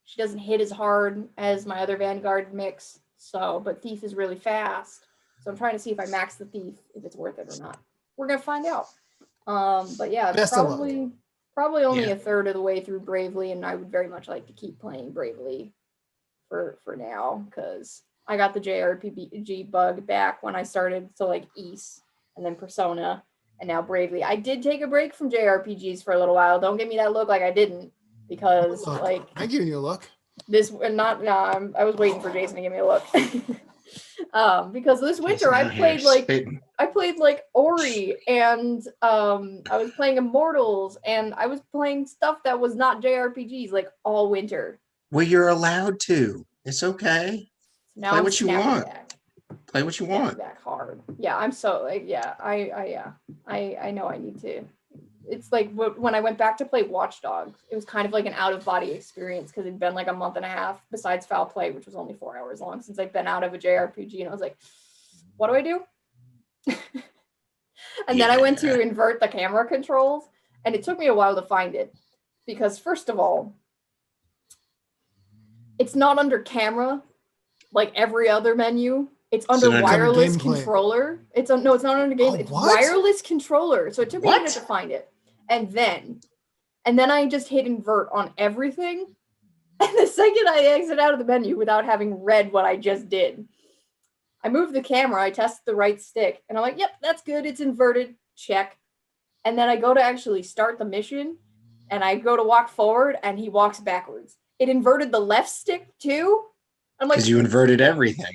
[SPEAKER 3] She doesn't hit as hard as my other vanguard mix. But thief is really fast. So I'm trying to see if I max the thief, if it's worth it or not. We're gonna find out. But yeah, probably only a third of the way through Bravely, and I would very much like to keep playing Bravely for now because I got the JRPG bug back when I started, so like Ys and then Persona and now Bravely. I did take a break from JRPGs for a little while. Don't give me that look like I didn't. because
[SPEAKER 2] Look,
[SPEAKER 3] like
[SPEAKER 2] I'm giving you a look.
[SPEAKER 3] I was waiting for Jason to give me a look. Because this winter I played like Ori, and I was playing Immortals, and I was playing stuff that was not JRPGs like all winter.
[SPEAKER 5] Well, you're allowed to. It's okay.
[SPEAKER 3] Now
[SPEAKER 5] Play
[SPEAKER 3] I'm
[SPEAKER 5] what you
[SPEAKER 3] snapping
[SPEAKER 5] want.
[SPEAKER 3] back.
[SPEAKER 5] Play what you
[SPEAKER 3] Snapping
[SPEAKER 5] want.
[SPEAKER 3] back hard. Yeah, I'm so like I know I need to. It's like when I went back to play Watch Dogs, it was kind of like an out of body experience because it'd been like a month and a half besides Foul Play, which was only 4 hours long, since I've been out of a JRPG, and I was like, what do I do? And then I went to invert the camera controls, and it took me a while to find it because first of all, it's not under camera like every other menu. It's under wireless controller. It's not under game. It's wireless controller. So it took me a minute to find it. And then I just hit invert on everything. And the second I exit out of the menu without having read what I just did, I moved the camera, I tested the right stick, and I'm like, yep, that's good. It's inverted. Check. And then I go to actually start the mission, and I go to walk forward, and he walks backwards. It inverted the left stick too. I'm like,
[SPEAKER 5] because you inverted everything.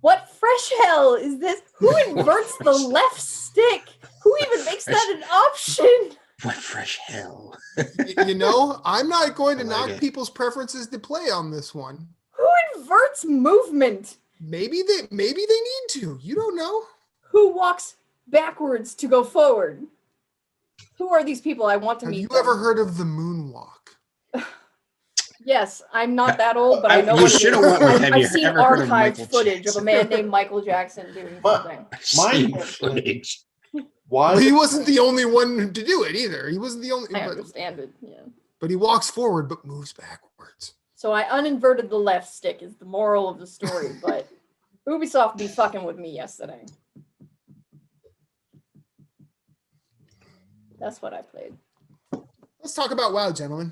[SPEAKER 3] What fresh hell is this? Who inverts the left stick? Who even makes that an option?
[SPEAKER 5] What fresh hell?
[SPEAKER 2] You know, I'm not going to knock people's preferences to play on this one.
[SPEAKER 3] Who inverts movement?
[SPEAKER 2] Maybe they need to. You don't know.
[SPEAKER 3] Who walks backwards to go forward? Who are these people? I want to meet.
[SPEAKER 2] Have you ever heard of the moonwalk?
[SPEAKER 3] Yes, I'm not that old, but I know
[SPEAKER 5] you should have went with.
[SPEAKER 3] I've seen archived footage of a man named Michael Jackson doing something.
[SPEAKER 4] My
[SPEAKER 5] footage.
[SPEAKER 4] Why?
[SPEAKER 2] He wasn't the only one to do it either. He wasn't the only.
[SPEAKER 3] I understand it. Yeah.
[SPEAKER 2] But he walks forward, but moves backwards.
[SPEAKER 3] So I uninverted the left stick is the moral of the story. But Ubisoft be fucking with me yesterday. That's what I played.
[SPEAKER 2] Let's talk about WoW, gentlemen.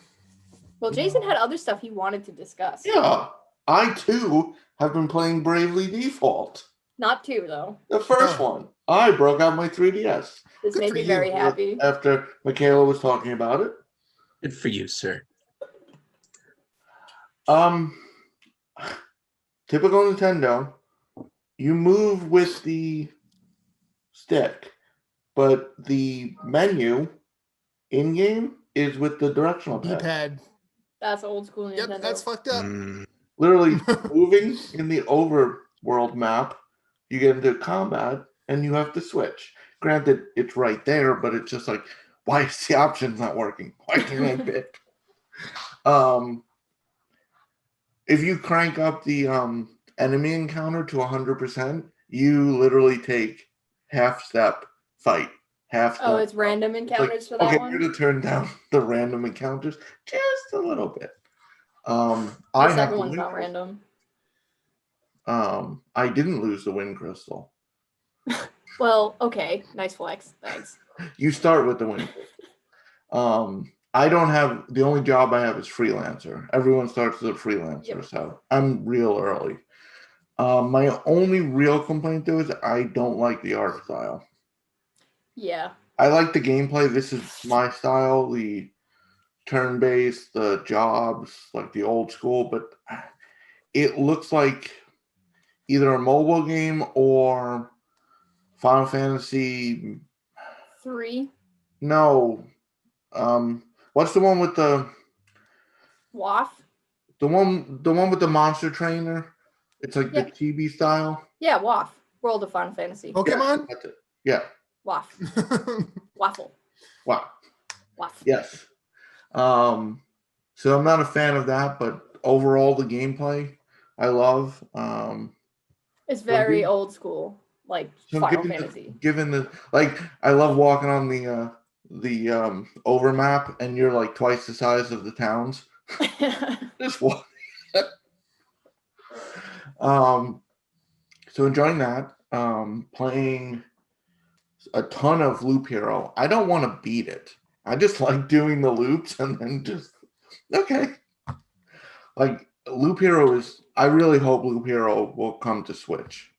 [SPEAKER 3] Well, Jason had other stuff he wanted to discuss.
[SPEAKER 4] Yeah, I too have been playing Bravely Default.
[SPEAKER 3] Not two, though.
[SPEAKER 4] The first one. I broke out my 3DS.
[SPEAKER 3] This made me very happy.
[SPEAKER 4] After Michaela was talking about it.
[SPEAKER 5] Good for you, sir.
[SPEAKER 4] Typical Nintendo. You move with the stick, but the menu in-game is with the directional pad.
[SPEAKER 2] D-pad.
[SPEAKER 3] That's old school Nintendo.
[SPEAKER 2] Yep, that's fucked up.
[SPEAKER 4] Literally moving in the overworld map, you get into combat and you have to switch. Granted, it's right there, but it's just like, why is the options not working? Why can't I pick? If you crank up the enemy encounter to 100%, you literally take half-step fight.
[SPEAKER 3] Oh, it's random encounters for that one?
[SPEAKER 4] Okay, you're going to turn down the random encounters just a little bit.
[SPEAKER 3] The second one's not random.
[SPEAKER 4] I didn't lose the wind crystal.
[SPEAKER 3] Well, okay. Nice flex. Thanks.
[SPEAKER 4] You start with the wind crystal. I don't have, the only job I have is freelancer. Everyone starts as a freelancer, so I'm real early. My only real complaint though is I don't like the art style.
[SPEAKER 3] Yeah.
[SPEAKER 4] I like the gameplay. This is my style, the turn-based, the jobs, like the old school, but it looks like either a mobile game or Final Fantasy
[SPEAKER 3] 3.
[SPEAKER 4] No. What's the one with the
[SPEAKER 3] WAF?
[SPEAKER 4] The one with the monster trainer? It's like the chibi style.
[SPEAKER 3] Yeah, WAF. World of Final Fantasy.
[SPEAKER 2] Pokemon?
[SPEAKER 4] Yeah, that's it. Yeah.
[SPEAKER 3] WAF. Waffle.
[SPEAKER 4] Wow.
[SPEAKER 3] WAF.
[SPEAKER 4] Yes. So I'm not a fan of that, but overall the gameplay I love.
[SPEAKER 3] It's very old school, like Final Fantasy.
[SPEAKER 4] Given the I love walking on the overmap, and you're like twice the size of the towns. Just walk. So enjoying that. Playing a ton of Loop Hero. I don't want to beat it. I just like doing the loops and then just okay. Like Loop Hero is. I really hope Loop Hero will come to Switch.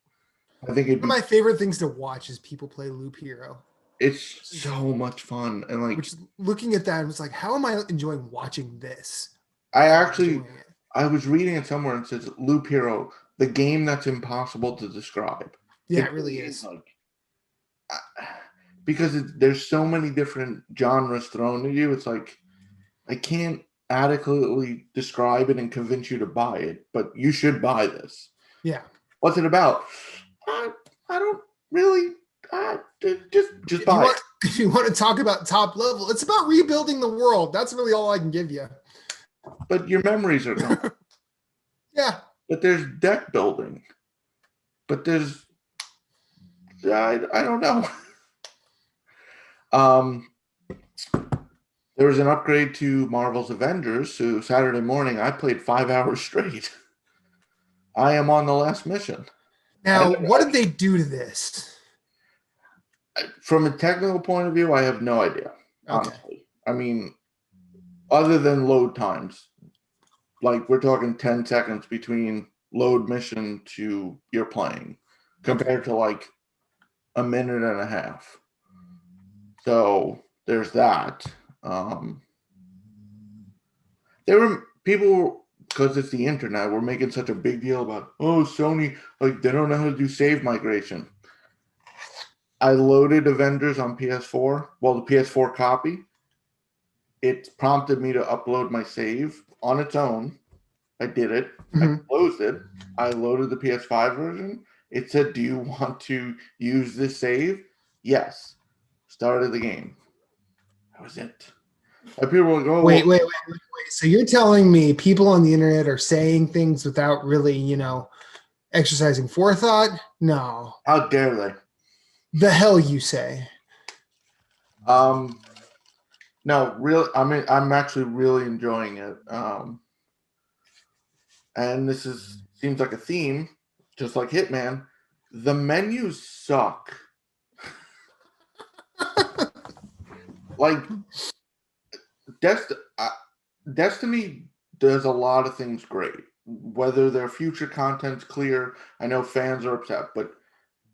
[SPEAKER 4] I think
[SPEAKER 2] one of my favorite things to watch is people play Loop Hero.
[SPEAKER 4] It's so much fun. And like,
[SPEAKER 2] which looking at that, I was like, how am I enjoying watching this?
[SPEAKER 4] I actually,
[SPEAKER 2] Enjoying it.
[SPEAKER 4] I was reading it somewhere and it says Loop Hero, the game that's impossible to describe.
[SPEAKER 2] Yeah, it really is.
[SPEAKER 4] Like, because there's so many different genres thrown at you. It's like, I can't adequately describe it and convince you to buy it, but you should buy this.
[SPEAKER 2] Yeah.
[SPEAKER 4] What's it about? I don't really. Just buy it.
[SPEAKER 2] If you want to talk about top level, it's about rebuilding the world. That's really all I can give you.
[SPEAKER 4] But your memories are gone.
[SPEAKER 2] Yeah.
[SPEAKER 4] But there's deck building. But there's I don't know. There was an upgrade to Marvel's Avengers, so Saturday morning I played 5 hours straight. I am on the last mission.
[SPEAKER 2] Now, what did they do to this?
[SPEAKER 4] From a technical point of view, I have no idea.
[SPEAKER 2] Okay.
[SPEAKER 4] Honestly. I mean, other than load times, like we're talking 10 seconds between load mission to you're playing compared to like a minute and a half. So there's that. There were people, because it's the internet, we're making such a big deal about, oh, Sony, like they don't know how to do save migration. I loaded Avengers on PS4. Well, the PS4 copy. It prompted me to upload my save on its own. I did it. I closed it. I loaded the PS5 version. It said, do you want to use this save? Yes. Started the game. That was it. And people were like, oh,
[SPEAKER 2] wait. So you're telling me people on the internet are saying things without really, exercising forethought? No.
[SPEAKER 4] how dare they?
[SPEAKER 2] The hell you say?
[SPEAKER 4] No, really. I mean, I'm actually really enjoying it. And this seems like a theme, just like Hitman. The menus suck. Like Destiny does a lot of things great. Whether their future content's clear, I know fans are upset,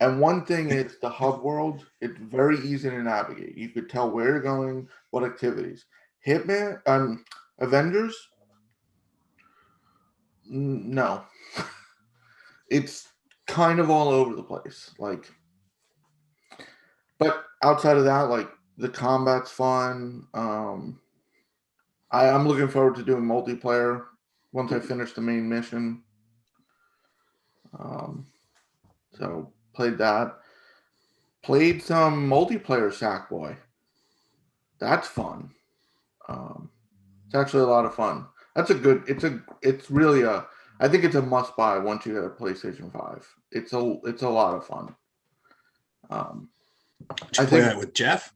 [SPEAKER 4] and one thing is the hub world, it's very easy to navigate. You could tell where you're going, what activities. Hitman, Avengers, no. It's kind of all over the place. Like, but outside of that, like the combat's fun. I'm looking forward to doing multiplayer once I finish the main mission. So played that. Played some multiplayer Sackboy. That's fun. It's actually a lot of fun. It's really I think it's a must buy once you get a PlayStation 5. It's a lot of fun.
[SPEAKER 5] Did you play that with Jeff?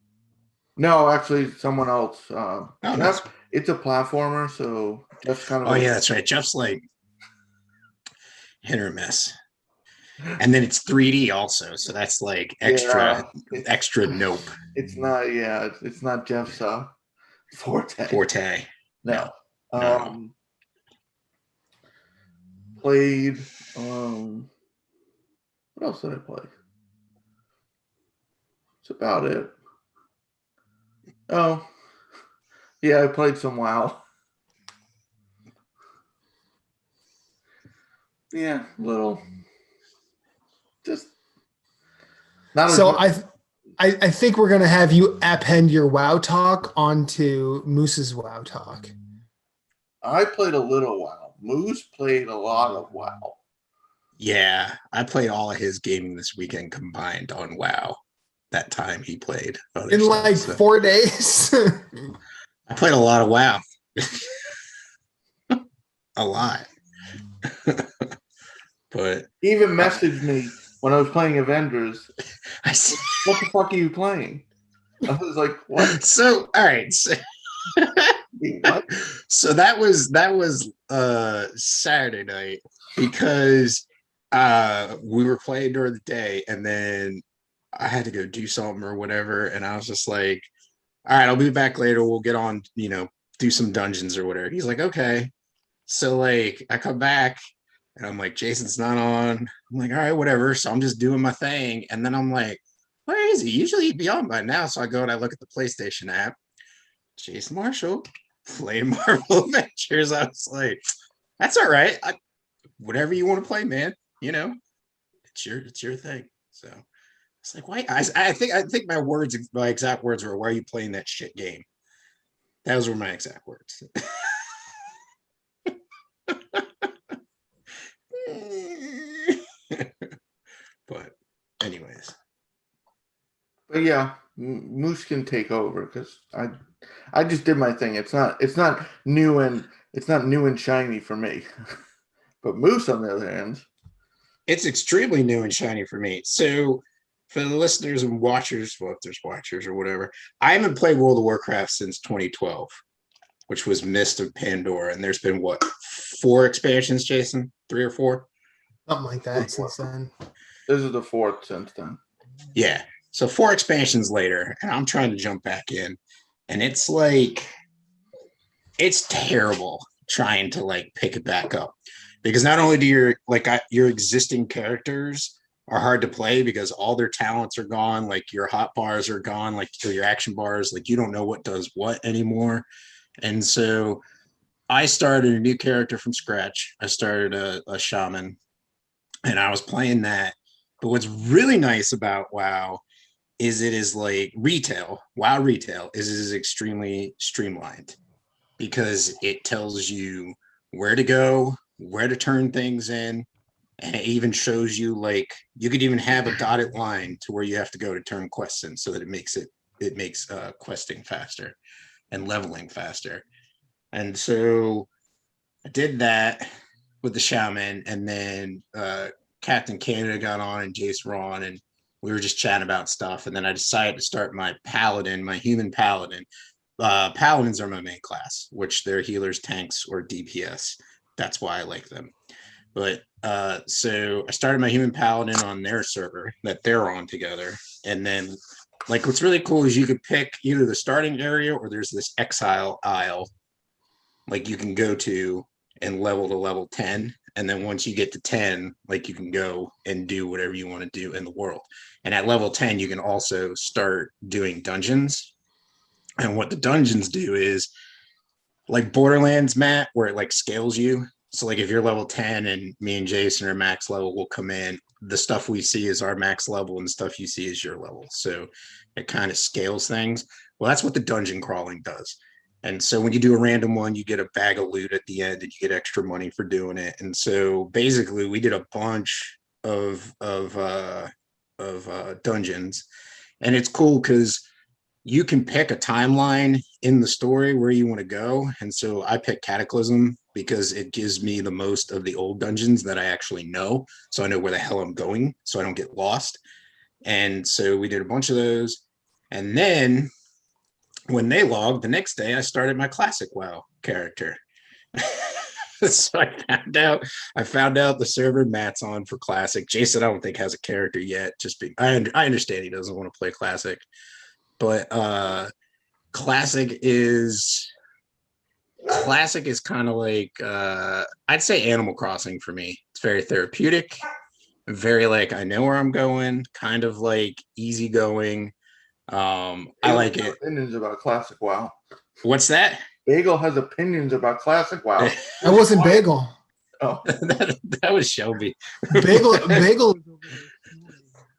[SPEAKER 4] No, actually someone else.
[SPEAKER 5] Jeff,
[SPEAKER 4] nice. It's a platformer, so Jeff's kind of.
[SPEAKER 5] Oh yeah, that's right. Jeff's like hit or miss. And then it's 3D also, so that's like extra nope.
[SPEAKER 4] It's not, it's not Jeff's forte. No. Played. What else did I play? That's about it. Oh, yeah, I played some WoW. Yeah, little. Just not.
[SPEAKER 2] So I think we're gonna have you append your WoW talk onto Moose's WoW talk.
[SPEAKER 4] I played a little WoW. Moose played a lot of WoW.
[SPEAKER 5] Yeah, I played all of his gaming this weekend combined on WoW. That time he played
[SPEAKER 2] in like 4 days.
[SPEAKER 5] I played a lot of WoW. A lot. But
[SPEAKER 4] he even messaged me when I was playing Avengers.
[SPEAKER 5] I said,
[SPEAKER 4] what the fuck are you playing? I was like, what?
[SPEAKER 5] So all right.
[SPEAKER 4] What?
[SPEAKER 5] So that was Saturday night because we were playing during the day and then I had to go do something or whatever, and I was just like, all right, I'll be back later, we'll get on, do some dungeons or whatever. He's like, okay. So like I come back and I'm like, Jason's not on. I'm like, all right, whatever. So I'm just doing my thing, and then I'm like, Where is he? Usually he'd be on by now. So I go and I look at the PlayStation app. Jason Marshall playing Marvel Adventures. I was like, that's all right. Whatever you want to play, man. You know, it's your thing. So it's like, why? I think my exact words were, why are you playing that shit game? Those were my exact words. But anyways.
[SPEAKER 4] But yeah, Moose can take over because I just did my thing. It's not new and shiny for me. But Moose, on the other hand,
[SPEAKER 5] it's extremely new and shiny for me. So for the listeners and watchers, well, if there's watchers or whatever, I haven't played World of Warcraft since 2012, which was Mist of Pandora. And there's been, what, 4 expansions, Jason? 3 or 4?
[SPEAKER 2] Something like that since then.
[SPEAKER 4] This is the 4th since then.
[SPEAKER 5] Yeah. So 4 expansions later, and I'm trying to jump back in. And it's like, it's terrible trying to like pick it back up. Because not only do your existing characters are hard to play because all their talents are gone, like your hot bars are gone, like your action bars, like you don't know what does what anymore. And so I started a new character from scratch. I started a shaman, and I was playing that. But what's really nice about WoW is it is like retail. WoW retail is extremely streamlined because it tells you where to go, where to turn things in, and it even shows you, like, you could even have a dotted line to where you have to go to turn quests in, so that it makes questing faster and leveling faster. And so I did that with the shaman, and then Captain Canada got on and Jason Ron, and we were just chatting about stuff. And then I decided to start my paladin, my human paladin. Paladins are my main class, which they're healers, tanks, or DPS. That's why I like them. But so I started my human paladin on their server that they're on together. And then, like, what's really cool is you could pick either the starting area or there's this exile isle, like, you can go to and level to level 10. And then once you get to 10, like, you can go and do whatever you want to do in the world. And at level 10, you can also start doing dungeons. And what the dungeons do is, like Borderlands, Matt, where it like scales you. So like if you're level 10 and me and Jason are max level, we'll come in. The stuff we see is our max level, and the stuff you see is your level. So it kind of scales things. Well, that's what the dungeon crawling does. And so when you do a random one, you get a bag of loot at the end, and you get extra money for doing it. And so basically, we did a bunch of dungeons, and it's cool because you can pick a timeline in the story where you want to go. And so I picked Cataclysm because it gives me the most of the old dungeons that I actually know. So I know where the hell I'm going, so I don't get lost. And so we did a bunch of those. And then when they logged, the next day I started my classic WoW character. So I found out the server Matt's on for classic. Jason, I don't think, has a character yet. I understand he doesn't want to play classic. But classic is kind of like I'd say Animal Crossing for me. It's very therapeutic, very like I know where I'm going, kind of like easygoing. I like it.
[SPEAKER 4] Opinions about classic WoW.
[SPEAKER 5] What's that?
[SPEAKER 4] Bagel has opinions about classic WoW.
[SPEAKER 2] That wasn't Bagel.
[SPEAKER 4] Oh,
[SPEAKER 5] that was Shelby.
[SPEAKER 2] Bagel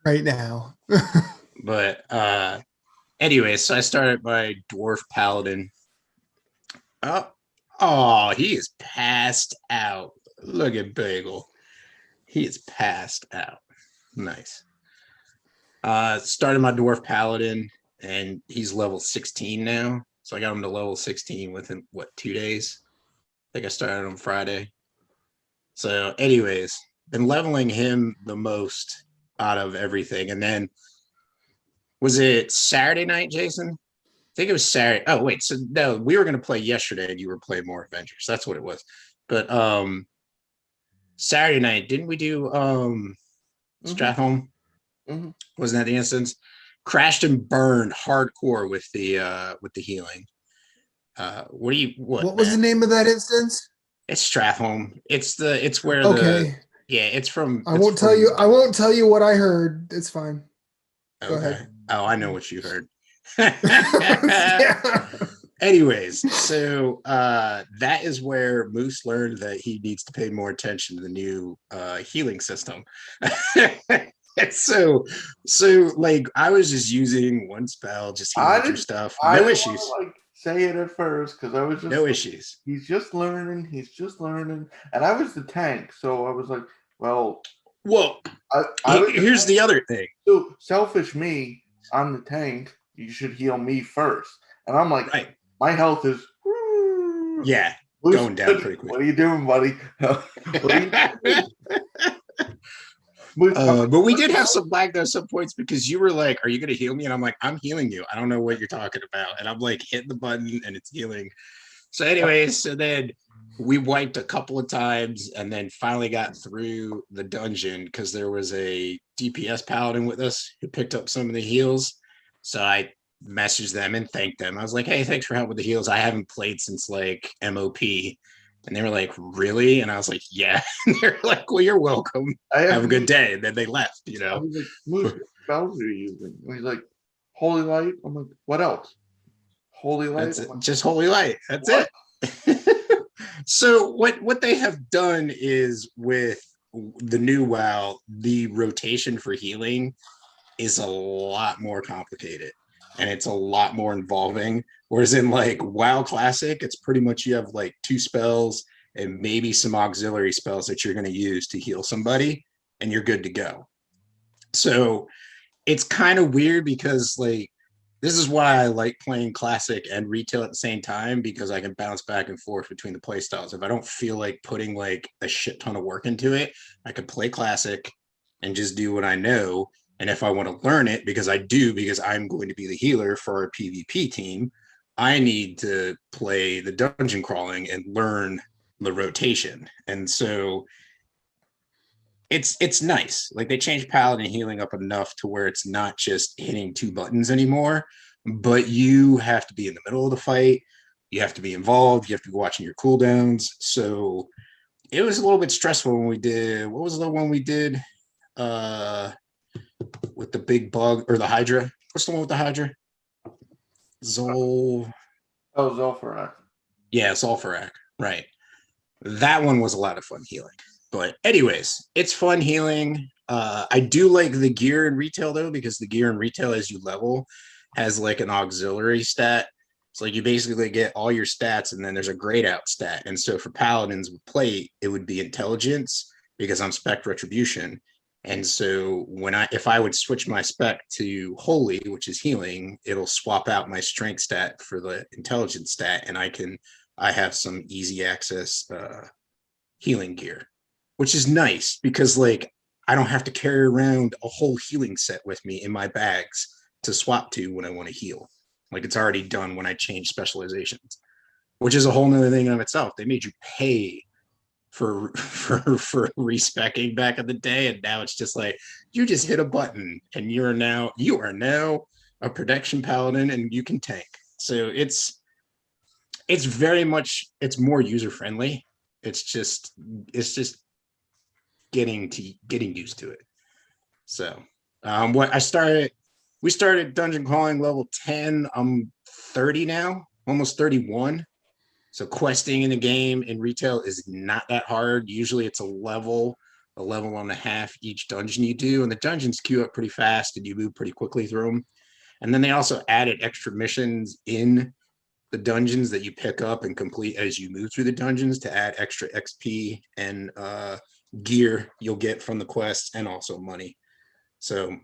[SPEAKER 2] right now.
[SPEAKER 5] But anyway, so I started my dwarf paladin. Oh, he is passed out. Look at Bagel. He is passed out. Nice. Started my dwarf paladin, and he's level 16 now. So I got him to level 16 within, 2 days? I think I started on Friday. So anyways, been leveling him the most out of everything. And then, was it Saturday night, Jason? I think it was Saturday. Oh, wait. So no, we were going to play yesterday, and you were playing more Avengers. That's what it was. But Saturday night, didn't we do Stratholme?
[SPEAKER 4] Mm-hmm.
[SPEAKER 5] Wasn't that the instance? Crashed and burned hardcore with the healing. What
[SPEAKER 2] was the name of that instance?
[SPEAKER 5] It's Stratholme. It's where
[SPEAKER 2] okay.
[SPEAKER 5] It's from.
[SPEAKER 2] I won't tell you what I heard. It's fine. Go
[SPEAKER 5] Okay.
[SPEAKER 2] ahead.
[SPEAKER 5] Oh, I know what you heard.
[SPEAKER 2] Yeah.
[SPEAKER 5] Anyways, so that is where Moose learned that he needs to pay more attention to the new healing system. so like I was just using one spell, just healing through stuff.
[SPEAKER 4] I
[SPEAKER 5] No
[SPEAKER 4] didn't
[SPEAKER 5] issues.
[SPEAKER 4] want to like say it at first because I was just
[SPEAKER 5] No issues.
[SPEAKER 4] he's just learning, and I was the tank, so I was like, well,
[SPEAKER 5] Well, here's the other thing.
[SPEAKER 4] So selfish me, I'm the tank. You should heal me first, and I'm like,
[SPEAKER 5] Right.
[SPEAKER 4] My health is
[SPEAKER 5] Yeah, going down pretty quick.
[SPEAKER 4] What are you doing, buddy?
[SPEAKER 5] But we did have some lag at some points because you were like, "Are you going to heal me?" And I'm like, "I'm healing you. I don't know what you're talking about." And I'm like, hitting the button, and it's healing. So, anyways, so then we wiped a couple of times, and then finally got through the dungeon because there was a DPS paladin with us who picked up some of the heals. So I messaged them and thanked them. I was like, "Hey, thanks for helping with the heals. I haven't played since like MOP." And they were like, "Really?" And I was like, "Yeah." And they're like, "Well, you're welcome. Have a good day." And then they left, you know.
[SPEAKER 4] I was like, "What spells are you using?" And he's like, "Holy light." I'm like, "What else?" Holy light.
[SPEAKER 5] That's it. Just holy light. That's what? It. So what they have done is with the new WoW, the rotation for healing is a lot more complicated and it's a lot more involving. Whereas in like WoW Classic, it's pretty much you have like 2 spells and maybe some auxiliary spells that you're going to use to heal somebody and you're good to go. So it's kind of weird because like this is why I like playing Classic and Retail at the same time because I can bounce back and forth between the play styles. If I don't feel like putting like a shit ton of work into it, I could play Classic and just do what I know. And if I want to learn it, because I do, because I'm going to be the healer for our PvP team, I need to play the dungeon crawling and learn the rotation. And so it's nice. Like they changed paladin healing up enough to where it's not just hitting 2 buttons anymore, but you have to be in the middle of the fight. You have to be involved. You have to be watching your cooldowns. So it was a little bit stressful when we did. What was the one we did with the big bug or the Hydra? What's the one with the Hydra?
[SPEAKER 4] Zolfarak.
[SPEAKER 5] Yeah, Zolfarak. Right. That one was a lot of fun healing. But anyways, it's fun healing. I do like the gear in Retail though, because the gear in Retail as you level has like an auxiliary stat. It's like you basically get all your stats and then there's a grayed out stat. And so for paladins with plate, it would be intelligence because I'm spec retribution. And so if I would switch my spec to holy, which is healing, it'll swap out my strength stat for the intelligence stat. And I have some easy access healing gear, which is nice because like I don't have to carry around a whole healing set with me in my bags to swap to when I want to heal. Like it's already done when I change specializations, which is a whole nother thing of itself. They made you pay for respecking back in the day, and now it's just like you just hit a button and you are now a protection paladin and you can tank. So it's very much more user friendly. It's just getting used to it. So we started dungeon crawling level 10. I'm 30 now, almost 31. So questing in the game in Retail is not that hard. Usually it's a level and a half each dungeon you do, and the dungeons queue up pretty fast and you move pretty quickly through them. And then they also added extra missions in the dungeons that you pick up and complete as you move through the dungeons to add extra XP and gear you'll get from the quests and also money. So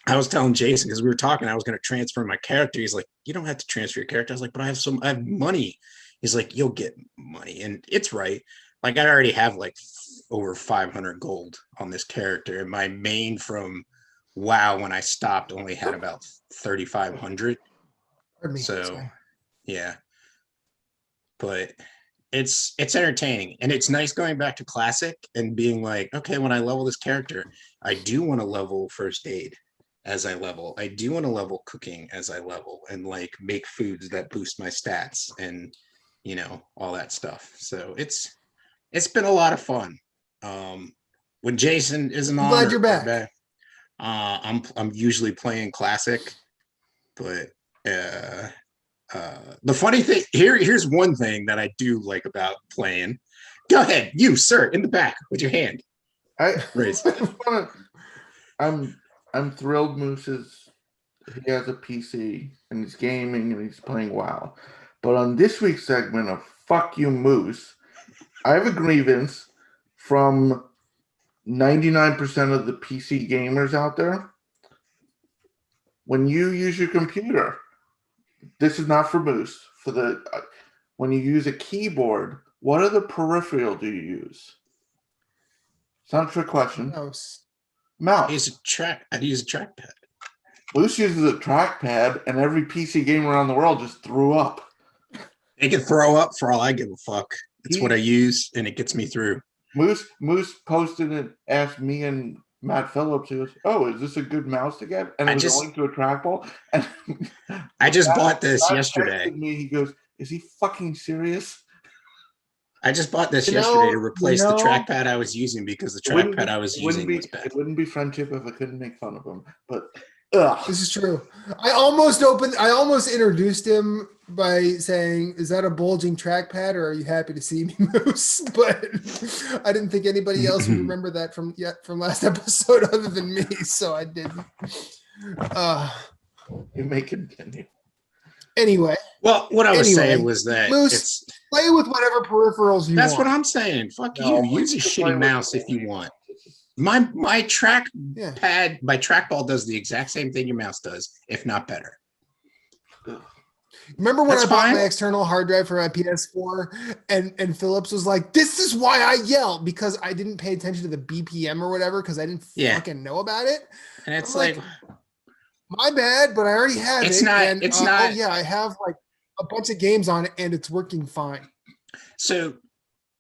[SPEAKER 5] I was telling Jason, because we were talking, I was going to transfer my character. He's like, "You don't have to transfer your character." I was like, "But I have money." He's like, "You'll get money." And it's right. Like I already have like over 500 gold on this character. And my main from WoW when I stopped only had about 3,500. So yeah. But it's entertaining and it's nice going back to Classic and being like, okay, when I level this character, I do want to level first aid as I level. I do want to level cooking as I level and like make foods that boost my stats and all that stuff. So it's been a lot of fun. When Jason isn't
[SPEAKER 2] I'm
[SPEAKER 5] on,
[SPEAKER 2] glad you're back.
[SPEAKER 5] I'm usually playing classic, but the funny thing here's one thing that I do like about playing. Go ahead, you sir, in the back with your hand raised.
[SPEAKER 4] I'm thrilled he has a PC and he's gaming and he's playing WoW. But on this week's segment of Fuck You Moose, I have a grievance from 99% of the PC gamers out there. When you use your computer, this is not for Moose, when you use a keyboard, what other peripheral do you use? It's not a trick question.
[SPEAKER 2] Mouse.
[SPEAKER 5] I'd use a trackpad.
[SPEAKER 4] Moose uses a trackpad, and every PC gamer around the world just threw up.
[SPEAKER 5] They can throw up for all I give a fuck. It's what I use, and it gets me through.
[SPEAKER 4] Moose posted it, asked me and Matt Phillips, he goes, "Oh, is this a good mouse to get?" And it was a link to a trackball. And
[SPEAKER 5] I just bought this yesterday.
[SPEAKER 4] Me, he goes, "Is he fucking serious?"
[SPEAKER 5] I just bought this yesterday to replace the trackpad I was using because the trackpad I was using was bad.
[SPEAKER 4] It wouldn't be friendship if I couldn't make fun of him, but
[SPEAKER 2] this is true. I almost introduced him by saying, "Is that a bulging trackpad, or are you happy to see me, Moose?" But I didn't think anybody else would remember that from last episode other than me, so I didn't.
[SPEAKER 4] You may continue.
[SPEAKER 2] Anyway.
[SPEAKER 5] Well, what I was saying was that
[SPEAKER 2] Moose, play with whatever peripherals you want.
[SPEAKER 5] That's what I'm saying. Fuck you. Use a shitty mouse if you want. My trackball does the exact same thing your mouse does, if not better.
[SPEAKER 2] Remember when I bought my external hard drive for my PS4 and Phillips was like, "This is why I yell," because I didn't pay attention to the BPM or whatever because I didn't fucking know about it.
[SPEAKER 5] And it's like
[SPEAKER 2] my bad, but I already have it.
[SPEAKER 5] It's not.
[SPEAKER 2] Oh yeah, I have like a bunch of games on it and it's working fine.
[SPEAKER 5] So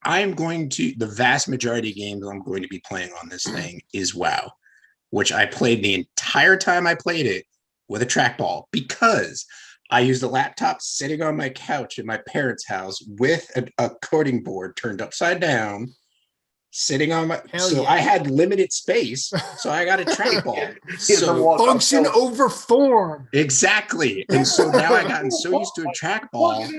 [SPEAKER 5] the vast majority of games I'm going to be playing on this thing is WoW, which I played the entire time I played it with a trackball because I used a laptop sitting on my couch in my parents' house with a coding board turned upside down, sitting on my. I had limited space, so I got a trackball.
[SPEAKER 2] So function over form.
[SPEAKER 5] Exactly, and so now I gotten so used to a trackball.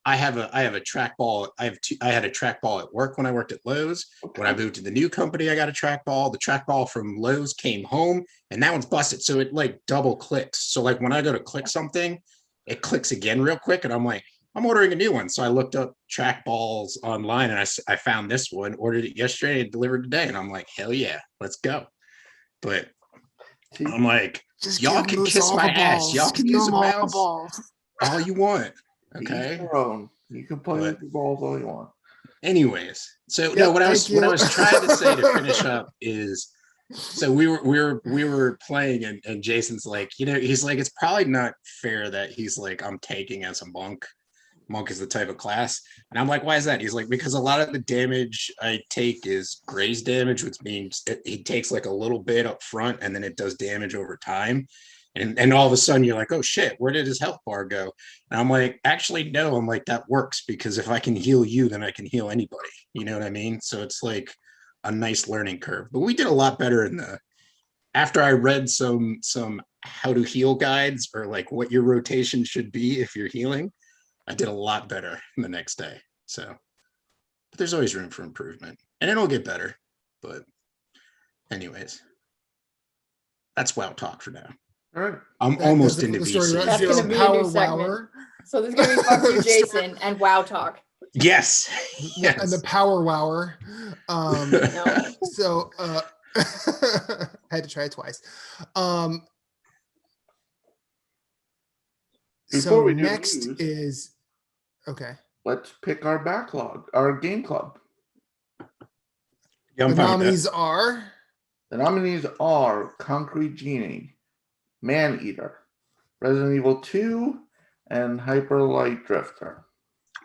[SPEAKER 5] I have a trackball. I had a trackball at work when I worked at Lowe's. When I moved to the new company, I got a trackball. The trackball from Lowe's came home, and that one's busted. So it like double clicks. So like when I go to click something, it clicks again real quick, and I'm like, I'm ordering a new one. So I looked up trackballs online, and I found this one, ordered it yesterday, and delivered today. And I'm like, hell yeah, let's go. But I'm like, y'all can kiss my ass. Y'all can use a mouse all you want. Okay.
[SPEAKER 4] You can play with the balls all you want.
[SPEAKER 5] Anyways, so what I was trying to say to finish up is, so we were playing and Jason's like, he's like, it's probably not fair that he's like, I'm taking as a monk. Monk is the type of class. And I'm like, why is that? He's like, because a lot of the damage I take is graze damage, which means it takes like a little bit up front and then it does damage over time. And all of a sudden you're like, oh shit, where did his health bar go? And I'm like, actually, no. I'm like, that works because if I can heal you, then I can heal anybody. You know what I mean? So it's like a nice learning curve. But we did a lot better after I read some how to heal guides or like what your rotation should be if you're healing. I did a lot better the next day. So, but there's always room for improvement and it'll get better. But anyways, that's WoW talk for now.
[SPEAKER 4] All right.
[SPEAKER 5] I'm almost into VC.
[SPEAKER 3] That's going to be a new segment. So there's going to be Fuck You, Jason, and WoW talk.
[SPEAKER 5] Yes.
[SPEAKER 2] And the Power Wower. So I had to try it twice.
[SPEAKER 4] Before we do
[SPEAKER 2] next
[SPEAKER 4] news,
[SPEAKER 2] is okay.
[SPEAKER 4] Let's pick our backlog, our game club.
[SPEAKER 2] The nominees are
[SPEAKER 4] Concrete Genie, Maneater, Resident Evil 2, and Hyper Light Drifter.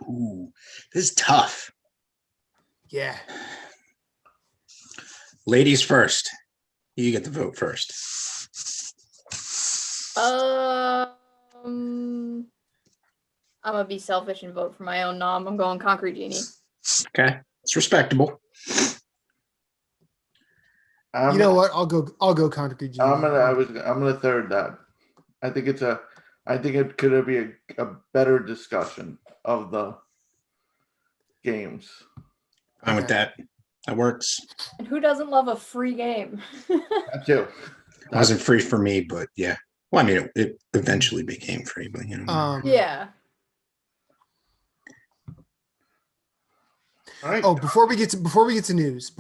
[SPEAKER 5] Ooh, this is tough.
[SPEAKER 2] Yeah.
[SPEAKER 5] Ladies first. You get the vote first.
[SPEAKER 3] I'm gonna be selfish and vote for my own nom. I'm going Concrete Genie.
[SPEAKER 5] Okay, it's respectable.
[SPEAKER 2] You know what? I'll go concrete genie.
[SPEAKER 4] I'm gonna third that. I think it could be a better discussion of the games.
[SPEAKER 5] I'm with that. That works.
[SPEAKER 3] And who doesn't love a free game?
[SPEAKER 4] That too.
[SPEAKER 5] It wasn't free for me, but yeah. Well, I mean, it eventually became free, but you know.
[SPEAKER 3] Yeah.
[SPEAKER 4] All right.
[SPEAKER 2] Oh, before we get to news,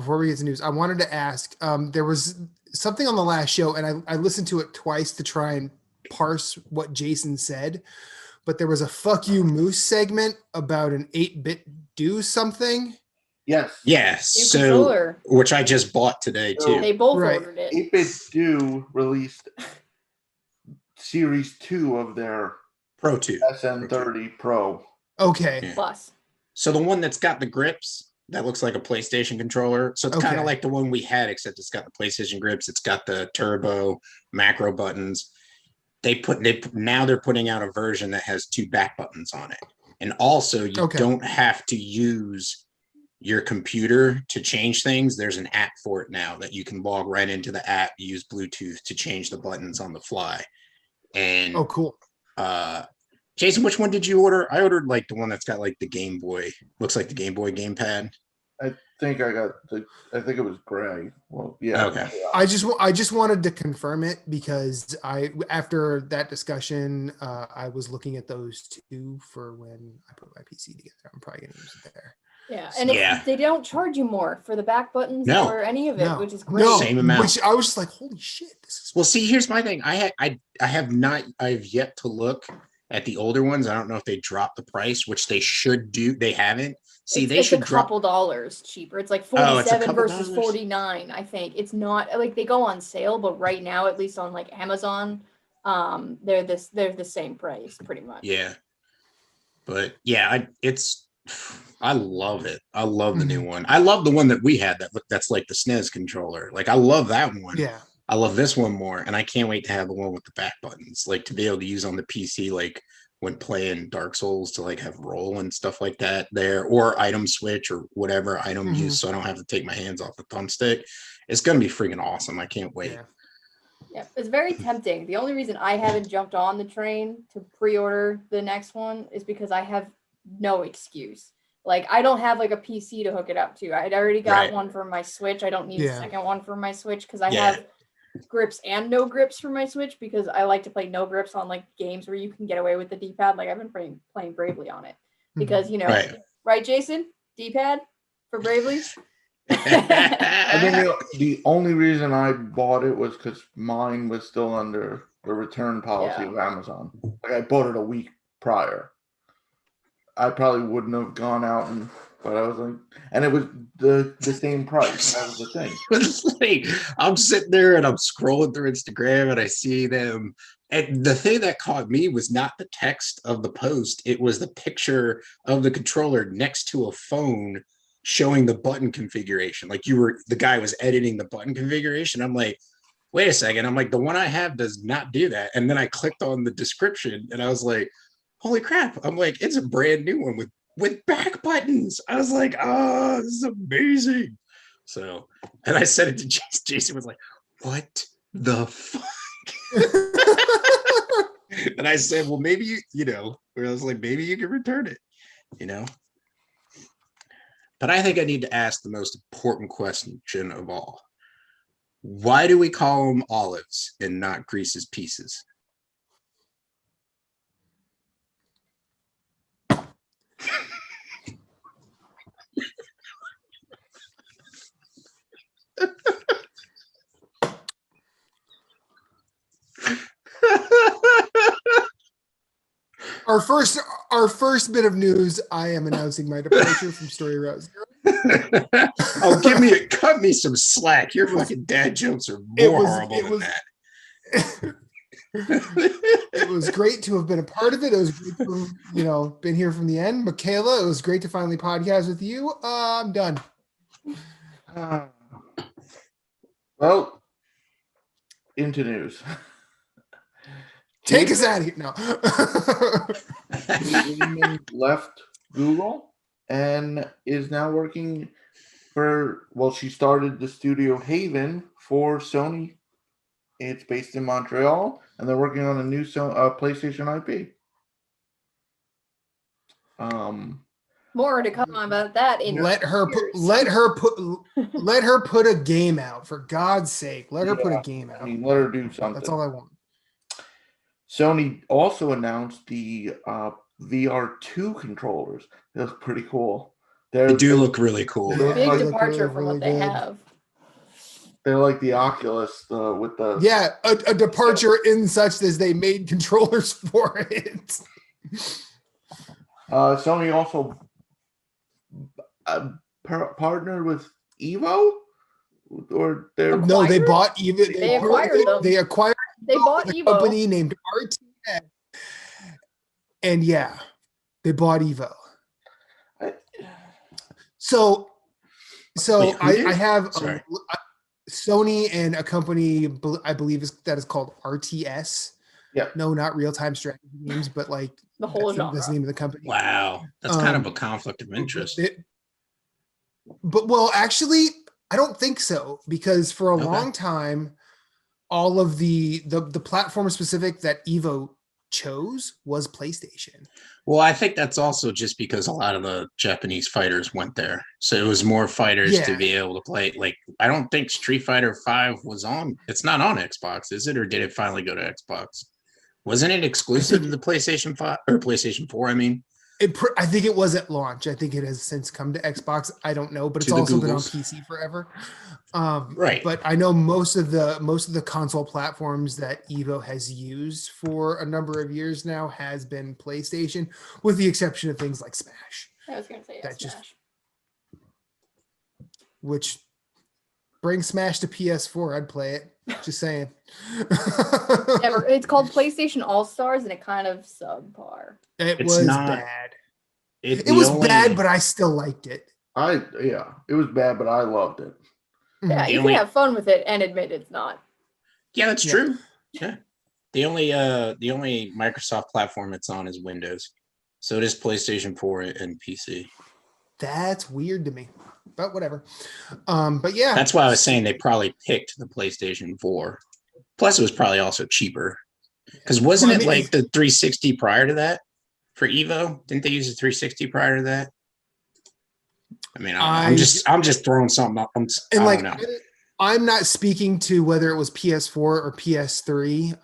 [SPEAKER 2] I wanted to ask. There was something on the last show, and I listened to it twice to try and parse what Jason said. But there was a "fuck you, Moose" segment about an 8-bit do something.
[SPEAKER 4] Yes.
[SPEAKER 5] Yes.
[SPEAKER 3] New
[SPEAKER 5] So,
[SPEAKER 3] controller.
[SPEAKER 5] which I just bought today too.
[SPEAKER 3] They both
[SPEAKER 2] Right.
[SPEAKER 3] ordered it.
[SPEAKER 4] 8-bit do released Series 2 of their
[SPEAKER 5] Pro 2.
[SPEAKER 4] SN30 Pro.
[SPEAKER 2] Okay.
[SPEAKER 5] Yeah.
[SPEAKER 3] Plus.
[SPEAKER 5] So the one that's got the grips, that looks like a PlayStation controller. So it's kind
[SPEAKER 2] Okay.
[SPEAKER 5] of like the one we had, except it's got the PlayStation grips. It's got the turbo macro buttons. Now they're putting out a version that has 2 back buttons on it. And also you don't have to use your computer to change things. There's an app for it now that you can log right into the app, use Bluetooth to change the buttons on the fly. And
[SPEAKER 2] cool.
[SPEAKER 5] Jason, which one did you order? I ordered like the one that's got like the Game Boy, looks like the Game Boy gamepad.
[SPEAKER 4] I think it was gray. Well, yeah.
[SPEAKER 5] Okay.
[SPEAKER 2] I just wanted to confirm it because after that discussion, I was looking at those two for when I put my PC together. I'm probably gonna use it there.
[SPEAKER 3] Yeah, and they don't charge you more for the back buttons or any of it, which is great.
[SPEAKER 5] Same amount.
[SPEAKER 2] Which I was just like, holy shit, this is.
[SPEAKER 5] Well, see, here's my thing. I've yet to look at the older ones. I don't know if they dropped the price, which they should do. They haven't. See, they should
[SPEAKER 3] a couple dollars cheaper. It's like 47 versus 49. I think it's not like they go on sale, but right now, at least on like Amazon, they're the same price pretty much.
[SPEAKER 5] Yeah, but yeah, I love it. I love the new one. I love the one that we had that's like the SNES controller. Like I love that one.
[SPEAKER 2] Yeah.
[SPEAKER 5] I love this one more, and I can't wait to have the one with the back buttons, like to be able to use on the PC, like when playing Dark Souls, to like have roll and stuff like that there, or item switch or whatever item use, so I don't have to take my hands off the thumbstick. It's gonna be freaking awesome. I can't wait.
[SPEAKER 3] Yeah, it's very tempting. The only reason I haven't jumped on the train to pre-order the next one is because I have no excuse. Like I don't have like a PC to hook it up to. I'd already got one for my Switch. I don't need a second one for my Switch because I have grips and no grips for my Switch because I like to play no grips on like games where you can get away with the D-pad. Like I've been playing Bravely on it because right, Jason? D-pad for Bravely.
[SPEAKER 4] I think the only reason I bought it was because mine was still under the return policy of Amazon. Like I bought it a week prior. I probably wouldn't have gone out but I was like, and it was the same price. That was the thing.
[SPEAKER 5] It's like, I'm sitting there and I'm scrolling through Instagram and I see them. And the thing that caught me was not the text of the post. It was the picture of the controller next to a phone showing the button configuration. Like the guy was editing the button configuration. I'm like, wait a second. I'm like, the one I have does not do that. And then I clicked on the description and I was like, holy crap. I'm like, it's a brand new one with back buttons. I was like, oh, this is amazing. So, and I said it to Jason. Jason was like, what the fuck? And I said, well, maybe I was like, maybe you can return it, But I think I need to ask the most important question of all. Why do we call them olives and not Grease's pieces?
[SPEAKER 2] Our first bit of news. I am announcing my departure from Story Route Zero.
[SPEAKER 5] Oh, cut me some slack. Your fucking dad jokes are more horrible than that.
[SPEAKER 2] It was great to have been a part of it. It was great to have, been here from the end. Michaela, it was great to finally podcast with you. I'm done.
[SPEAKER 4] Well, into news.
[SPEAKER 2] Take us out of here now.
[SPEAKER 4] Left Google and is now working She started the studio Haven for Sony. It's based in Montreal, and they're working on a new PlayStation IP.
[SPEAKER 3] More to come about that.
[SPEAKER 2] Let her put a game out, for God's sake. Let her put a game out.
[SPEAKER 4] I mean, let her do something.
[SPEAKER 2] That's all I want.
[SPEAKER 4] Sony also announced the VR2 controllers. They look pretty cool.
[SPEAKER 5] They do look really cool.
[SPEAKER 3] Big departure from what they have.
[SPEAKER 4] They're like the Oculus with the...
[SPEAKER 2] Yeah, a departure in such as they made controllers for it.
[SPEAKER 4] Sony also partnered with Evo? Or
[SPEAKER 2] No, they bought Evo.
[SPEAKER 3] They acquired them.
[SPEAKER 2] They acquired
[SPEAKER 3] They bought
[SPEAKER 2] a
[SPEAKER 3] Evo.
[SPEAKER 2] company named RTS. And yeah, they bought Evo. So
[SPEAKER 5] Wait,
[SPEAKER 2] I have
[SPEAKER 5] Sorry.
[SPEAKER 2] Sony and a company I believe that is called RTS.
[SPEAKER 4] Yeah.
[SPEAKER 2] No, not real-time strategy games, but like
[SPEAKER 3] The whole genre.
[SPEAKER 2] that's the name of the company.
[SPEAKER 5] Wow, that's kind of a conflict of interest.
[SPEAKER 2] But actually, I don't think so, because for a long time, all of the platform specific that Evo chose was PlayStation.
[SPEAKER 5] Well, I think that's also just because a lot of the Japanese fighters went there, so it was more fighters to be able to play. Like, I don't think Street Fighter V was on. It's not on Xbox, is it? Or did it finally go to Xbox? Wasn't it exclusive to the PlayStation 5 or PlayStation 4? I mean,
[SPEAKER 2] I think it was at launch. I think it has since come to Xbox. I don't know, but it's also been on PC forever.
[SPEAKER 5] Right.
[SPEAKER 2] But I know most of the console platforms that Evo has used for a number of years now has been PlayStation, with the exception of things like Smash.
[SPEAKER 3] I was going to say Smash.
[SPEAKER 2] Which bring Smash to PS4, I'd play it. Just saying.
[SPEAKER 3] It's called PlayStation All Stars, and it kind of subpar.
[SPEAKER 2] It was bad.
[SPEAKER 5] It
[SPEAKER 2] was bad, but I still liked it.
[SPEAKER 4] It was bad, but I loved it.
[SPEAKER 3] Yeah, you can have fun with it and admit it's not.
[SPEAKER 5] Yeah, that's true. Yeah. The only Microsoft platform it's on is Windows. So it is PlayStation 4 and PC.
[SPEAKER 2] That's weird to me, but whatever. But yeah.
[SPEAKER 5] That's why I was saying they probably picked the PlayStation 4. Plus it was probably also cheaper. Because wasn't it like the 360 prior to that for Evo? Didn't they use a 360 prior to that? I mean, I'm just throwing something up. I don't know.
[SPEAKER 2] I'm not speaking to whether it was PS4 or PS3.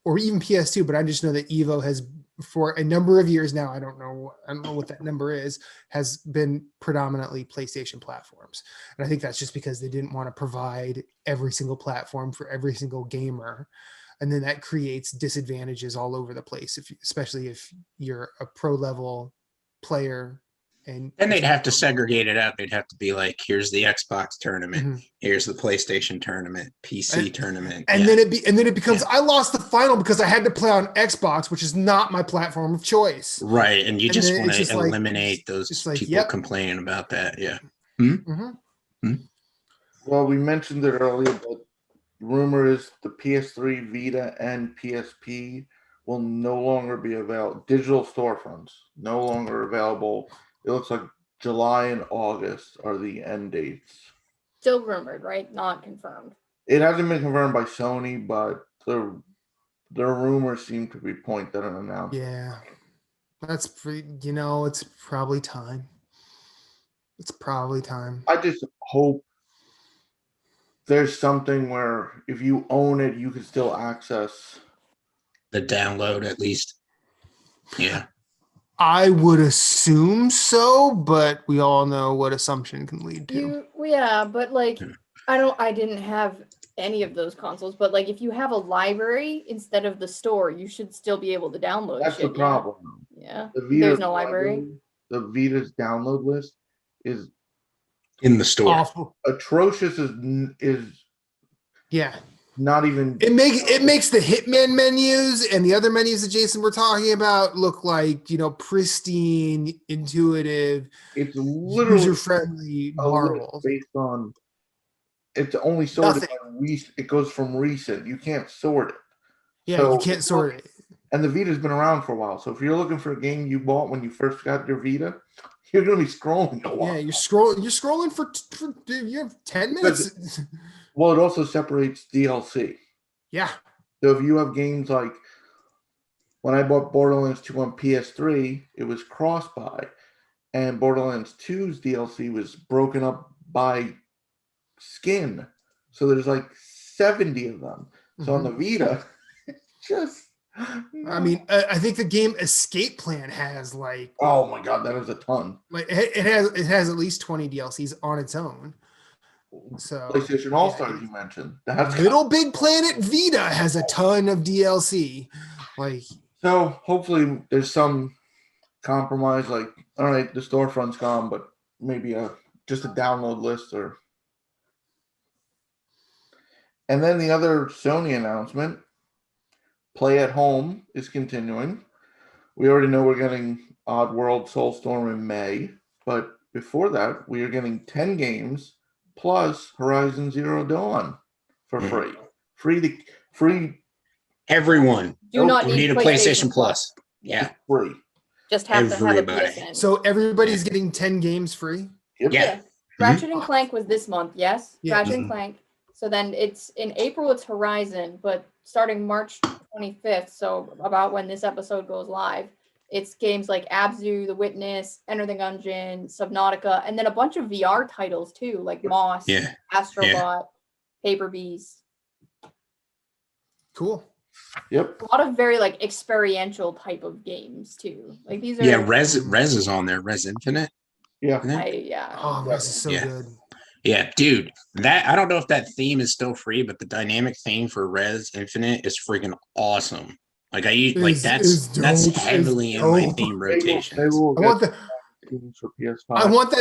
[SPEAKER 2] Or even PS2, but I just know that Evo has, for a number of years now, I don't know what that number is, has been predominantly PlayStation platforms. And I think that's just because they didn't want to provide every single platform for every single gamer. And then that creates disadvantages all over the place, especially if you're a pro level player. And
[SPEAKER 5] they'd have to segregate it out. They'd have to be like, here's the Xbox tournament, here's the PlayStation tournament, PC tournament,
[SPEAKER 2] and then it becomes I lost the final because I had to play on Xbox, which is not my platform of choice.
[SPEAKER 5] Right, and you just want to eliminate those people complaining about that. Yeah.
[SPEAKER 4] Well, we mentioned it earlier, but rumor is the PS3, Vita, and PSP will no longer be available. Digital storefronts no longer available. It looks like July and August are the end dates.
[SPEAKER 3] Still rumored, right? Not confirmed.
[SPEAKER 4] It hasn't been confirmed by Sony, but the rumors seem to be pointed at an announcement.
[SPEAKER 2] Yeah, that's it's probably time. It's probably time.
[SPEAKER 4] I just hope there's something where if you own it, you can still access
[SPEAKER 5] the download at least. Yeah.
[SPEAKER 2] I would assume so, but we all know what assumption can lead to.
[SPEAKER 3] But like, I didn't have any of those consoles, but like, if you have a library instead of the store, you should still be able to download.
[SPEAKER 4] That's the problem.
[SPEAKER 3] Yeah. There's no library.
[SPEAKER 4] The Vita's download list is
[SPEAKER 5] in the store.
[SPEAKER 2] Awful.
[SPEAKER 4] Atrocious is not even.
[SPEAKER 2] It makes the Hitman menus and the other menus that Jason were talking about look like pristine, intuitive.
[SPEAKER 4] It's literally
[SPEAKER 2] user-friendly marvels.
[SPEAKER 4] Based on, it's only sorted by it goes from recent. You can't sort it.
[SPEAKER 2] Yeah, so you can't sort it.
[SPEAKER 4] And the Vita's been around for a while. So if you're looking for a game you bought when you first got your Vita, you're going to be scrolling a lot.
[SPEAKER 2] Yeah, you're scrolling for you have 10 minutes.
[SPEAKER 4] Well, it also separates DLC.
[SPEAKER 2] Yeah.
[SPEAKER 4] So if you have games like when I bought Borderlands 2 on PS3, it was cross-buy, and Borderlands 2's DLC was broken up by skin. So there's like 70 of them. So on the Vita, just...
[SPEAKER 2] I mean, I think the game Escape Plan has like...
[SPEAKER 4] Oh my God, that is a ton.
[SPEAKER 2] Like it has at least 20 DLCs on its own. So
[SPEAKER 4] PlayStation All-Stars you mentioned. That's
[SPEAKER 2] Little Big Planet Vita has a ton of DLC. Like,
[SPEAKER 4] so hopefully there's some compromise. Like, all right, the storefront's gone, but maybe just a download list or. And then the other Sony announcement, Play at Home is continuing. We already know we're getting Oddworld Soulstorm in May, but before that, we are getting 10 games plus Horizon Zero Dawn for free. Free.
[SPEAKER 5] Everyone.
[SPEAKER 3] Do not
[SPEAKER 5] need a PlayStation Plus. Yeah.
[SPEAKER 4] Free.
[SPEAKER 3] Just have to have a
[SPEAKER 5] Everybody.
[SPEAKER 3] PSN.
[SPEAKER 2] so everybody's getting 10 games free.
[SPEAKER 4] Yep.
[SPEAKER 5] Yeah.
[SPEAKER 3] Ratchet and Clank was this month, yes.
[SPEAKER 2] Yeah.
[SPEAKER 3] Ratchet and Clank. So then it's in April, it's Horizon, but starting March 25th, so about when this episode goes live, it's games like Abzu, The Witness, Enter the Gungeon, Subnautica, and then a bunch of VR titles too, like Moss, Astrobot, Paper Beast.
[SPEAKER 2] Cool.
[SPEAKER 4] Yep.
[SPEAKER 3] A lot of very like experiential type of games too. Like these are
[SPEAKER 5] Res is on there. Res Infinite.
[SPEAKER 4] Yeah.
[SPEAKER 2] Oh, this is so good.
[SPEAKER 5] Yeah, dude. That I don't know if that theme is still free, but the dynamic theme for Res Infinite is freaking awesome. Like I use like that's heavily in my theme rotation.
[SPEAKER 2] I want that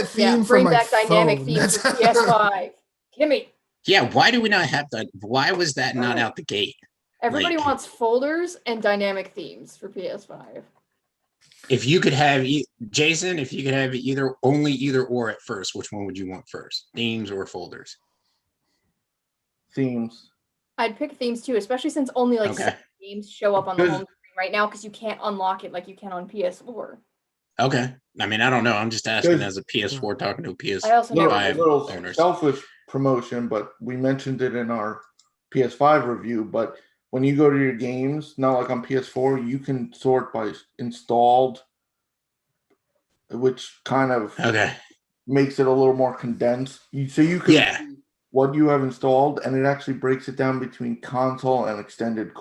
[SPEAKER 2] theme for
[SPEAKER 3] bring
[SPEAKER 2] my
[SPEAKER 3] back dynamic
[SPEAKER 2] phone.
[SPEAKER 3] themes for PS5. Gimme.
[SPEAKER 5] Yeah, why do we not have that? Why was that not out the gate?
[SPEAKER 3] Everybody
[SPEAKER 5] Like-
[SPEAKER 3] wants folders and dynamic themes for PS5.
[SPEAKER 5] If you could have Jason, if you could have either or at first, which one would you want first? Themes or folders?
[SPEAKER 4] Themes.
[SPEAKER 3] I'd pick themes too, especially since only like 6 games show up on the home screen right now because you can't unlock it like you can on PS4.
[SPEAKER 5] Okay. I mean, I don't know. I'm just asking as a PS4 talking to a PS5
[SPEAKER 3] I also
[SPEAKER 4] A little
[SPEAKER 5] owners.
[SPEAKER 4] selfish promotion, but we mentioned it in our PS5 review. But when you go to your games, not like on PS4, you can sort by installed, which kind of makes it a little more condensed. So you can see what you have installed, and it actually breaks it down between console and extended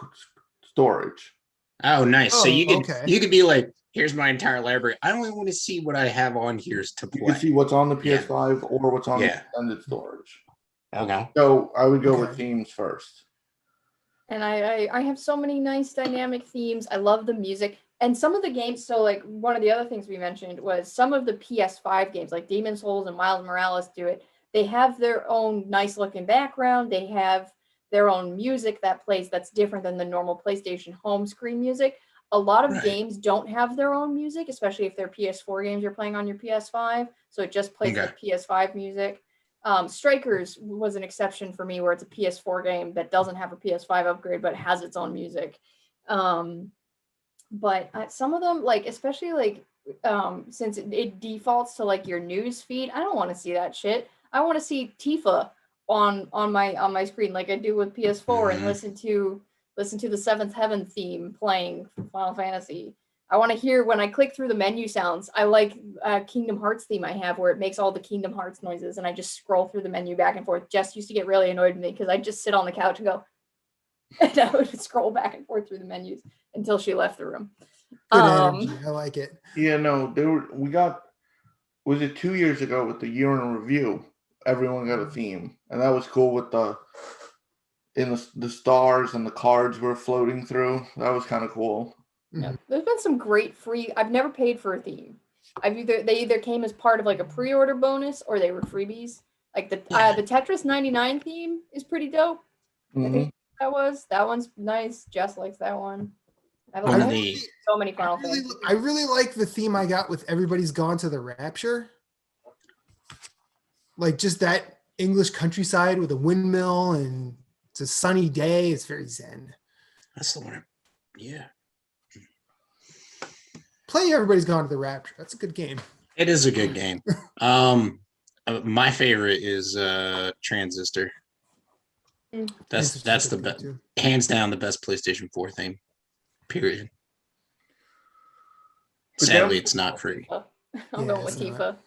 [SPEAKER 4] storage.
[SPEAKER 5] Oh, nice. So you could be like, here's my entire library. I only want to see what I have on here to play.
[SPEAKER 4] You can see what's on the PS5 or what's on the extended storage.
[SPEAKER 5] Okay.
[SPEAKER 4] So I would go with themes first.
[SPEAKER 3] And I have so many nice dynamic themes. I love the music. And some of the games, so like one of the other things we mentioned was some of the PS5 games, like Demon's Souls and Miles Morales do it. They have their own nice looking background. They have their own music that plays that's different than the normal PlayStation home screen music. A lot of games don't have their own music, especially if they're PS4 games you're playing on your PS5. So it just plays the PS5 music. Strikers was an exception for me where it's a PS4 game that doesn't have a PS5 upgrade, but has its own music. But some of them, like, especially like, since it defaults to like your news feed, I don't want to see that shit. I want to see Tifa on my screen like I do with PS4 and listen to the Seventh Heaven theme playing from Final Fantasy. I want to hear when I click through the menu sounds. I like Kingdom Hearts theme I have where it makes all the Kingdom Hearts noises and I just scroll through the menu back and forth. Jess used to get really annoyed with me because I just sit on the couch and go, and I would scroll back and forth through the menus until she left the room.
[SPEAKER 2] Good energy. I like it.
[SPEAKER 4] Yeah, no, was it 2 years ago with the year in review? Everyone got a theme, and that was cool with the stars and the cards were floating through. That was kind of cool.
[SPEAKER 3] Yeah. There's been some great free. I've never paid for a theme. They either came as part of like a pre-order bonus or they were freebies. Like the Tetris 99 theme is pretty dope. I think that one's nice. Jess likes that one. I have so many Final Fantasy.
[SPEAKER 2] I really like the theme I got with Everybody's Gone to the Rapture. Like just that English countryside with a windmill and it's a sunny day. It's very zen.
[SPEAKER 5] That's the one. Yeah.
[SPEAKER 2] Play Everybody's Gone to the Rapture. That's a good game.
[SPEAKER 5] It is a good game. My favorite is Transistor. That's the best, hands down the best PlayStation 4 thing. Period. Sadly, it's not free.
[SPEAKER 3] I'm going with Tifa.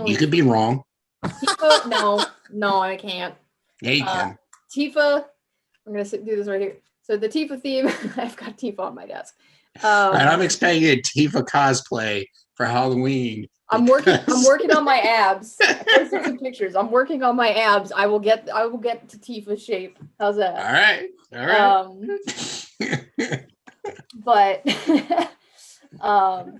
[SPEAKER 5] You could be wrong.
[SPEAKER 3] Tifa, no, I can't.
[SPEAKER 5] Yeah, you can.
[SPEAKER 3] Tifa, I'm gonna do this right here. So the Tifa theme, I've got Tifa on my desk.
[SPEAKER 5] And I'm expecting a Tifa cosplay for Halloween.
[SPEAKER 3] I'm working on my abs. I posted some pictures. I'm working on my abs. I will get to Tifa shape. How's that?
[SPEAKER 5] All right.
[SPEAKER 3] But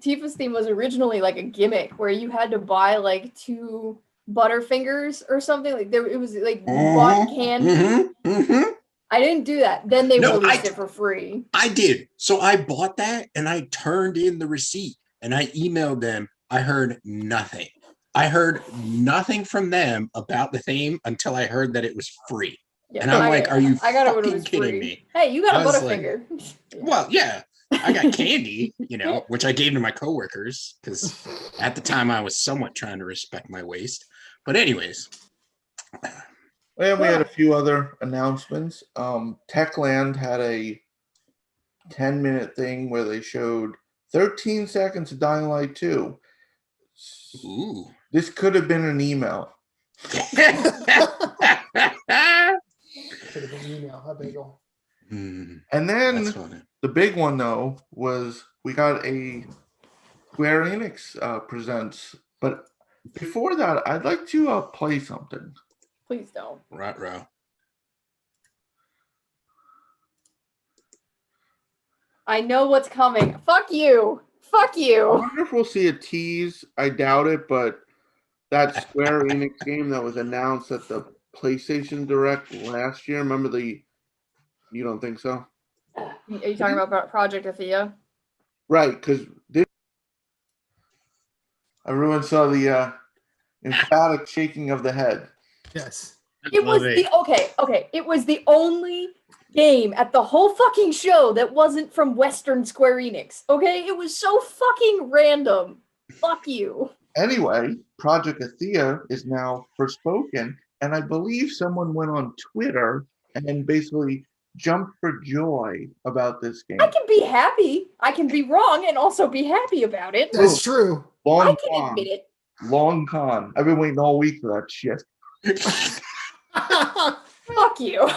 [SPEAKER 3] Tifa's theme was originally like a gimmick where you had to buy like 2 Butterfingers or something. Like it was like you bought candy. I didn't do that. Then they released it for free.
[SPEAKER 5] I did. So I bought that and I turned in the receipt and I emailed them. I heard nothing. I heard nothing from them about the theme until I heard that it was free. Yeah, and I'm like, are you fucking kidding me?
[SPEAKER 3] Hey, you got a Butterfinger.
[SPEAKER 5] Like, well, yeah. I got candy, which I gave to my coworkers because at the time I was somewhat trying to respect my waist. But anyways.
[SPEAKER 4] And we had a few other announcements. Techland had a 10-minute thing where they showed 13 seconds of Dying Light 2.
[SPEAKER 5] Ooh.
[SPEAKER 4] This could have been an email.
[SPEAKER 2] Could have been an email, huh, Bagel?
[SPEAKER 4] And then the big one, though, was we got a Square Enix presents. But before that, I'd like to play something.
[SPEAKER 3] Please don't.
[SPEAKER 5] Right, row.
[SPEAKER 3] I know what's coming. Fuck you. Fuck you.
[SPEAKER 4] I wonder if we'll see a tease. I doubt it, but that Square Enix game that was announced at the PlayStation Direct last year, remember the... You don't think so?
[SPEAKER 3] Are you talking about Project Athia?
[SPEAKER 4] Right, because everyone saw the emphatic shaking of the head.
[SPEAKER 2] Yes.
[SPEAKER 3] It was It was the only game at the whole fucking show that wasn't from Western Square Enix. Okay, it was so fucking random. Fuck you.
[SPEAKER 4] Anyway, Project Athia is now Forspoken, and I believe someone went on Twitter and basically jumped for joy about this game.
[SPEAKER 3] I can be happy. I can be wrong and also be happy about it.
[SPEAKER 2] That's true.
[SPEAKER 3] I can admit it.
[SPEAKER 4] Long con. I've been waiting all week for that shit.
[SPEAKER 3] Fuck you.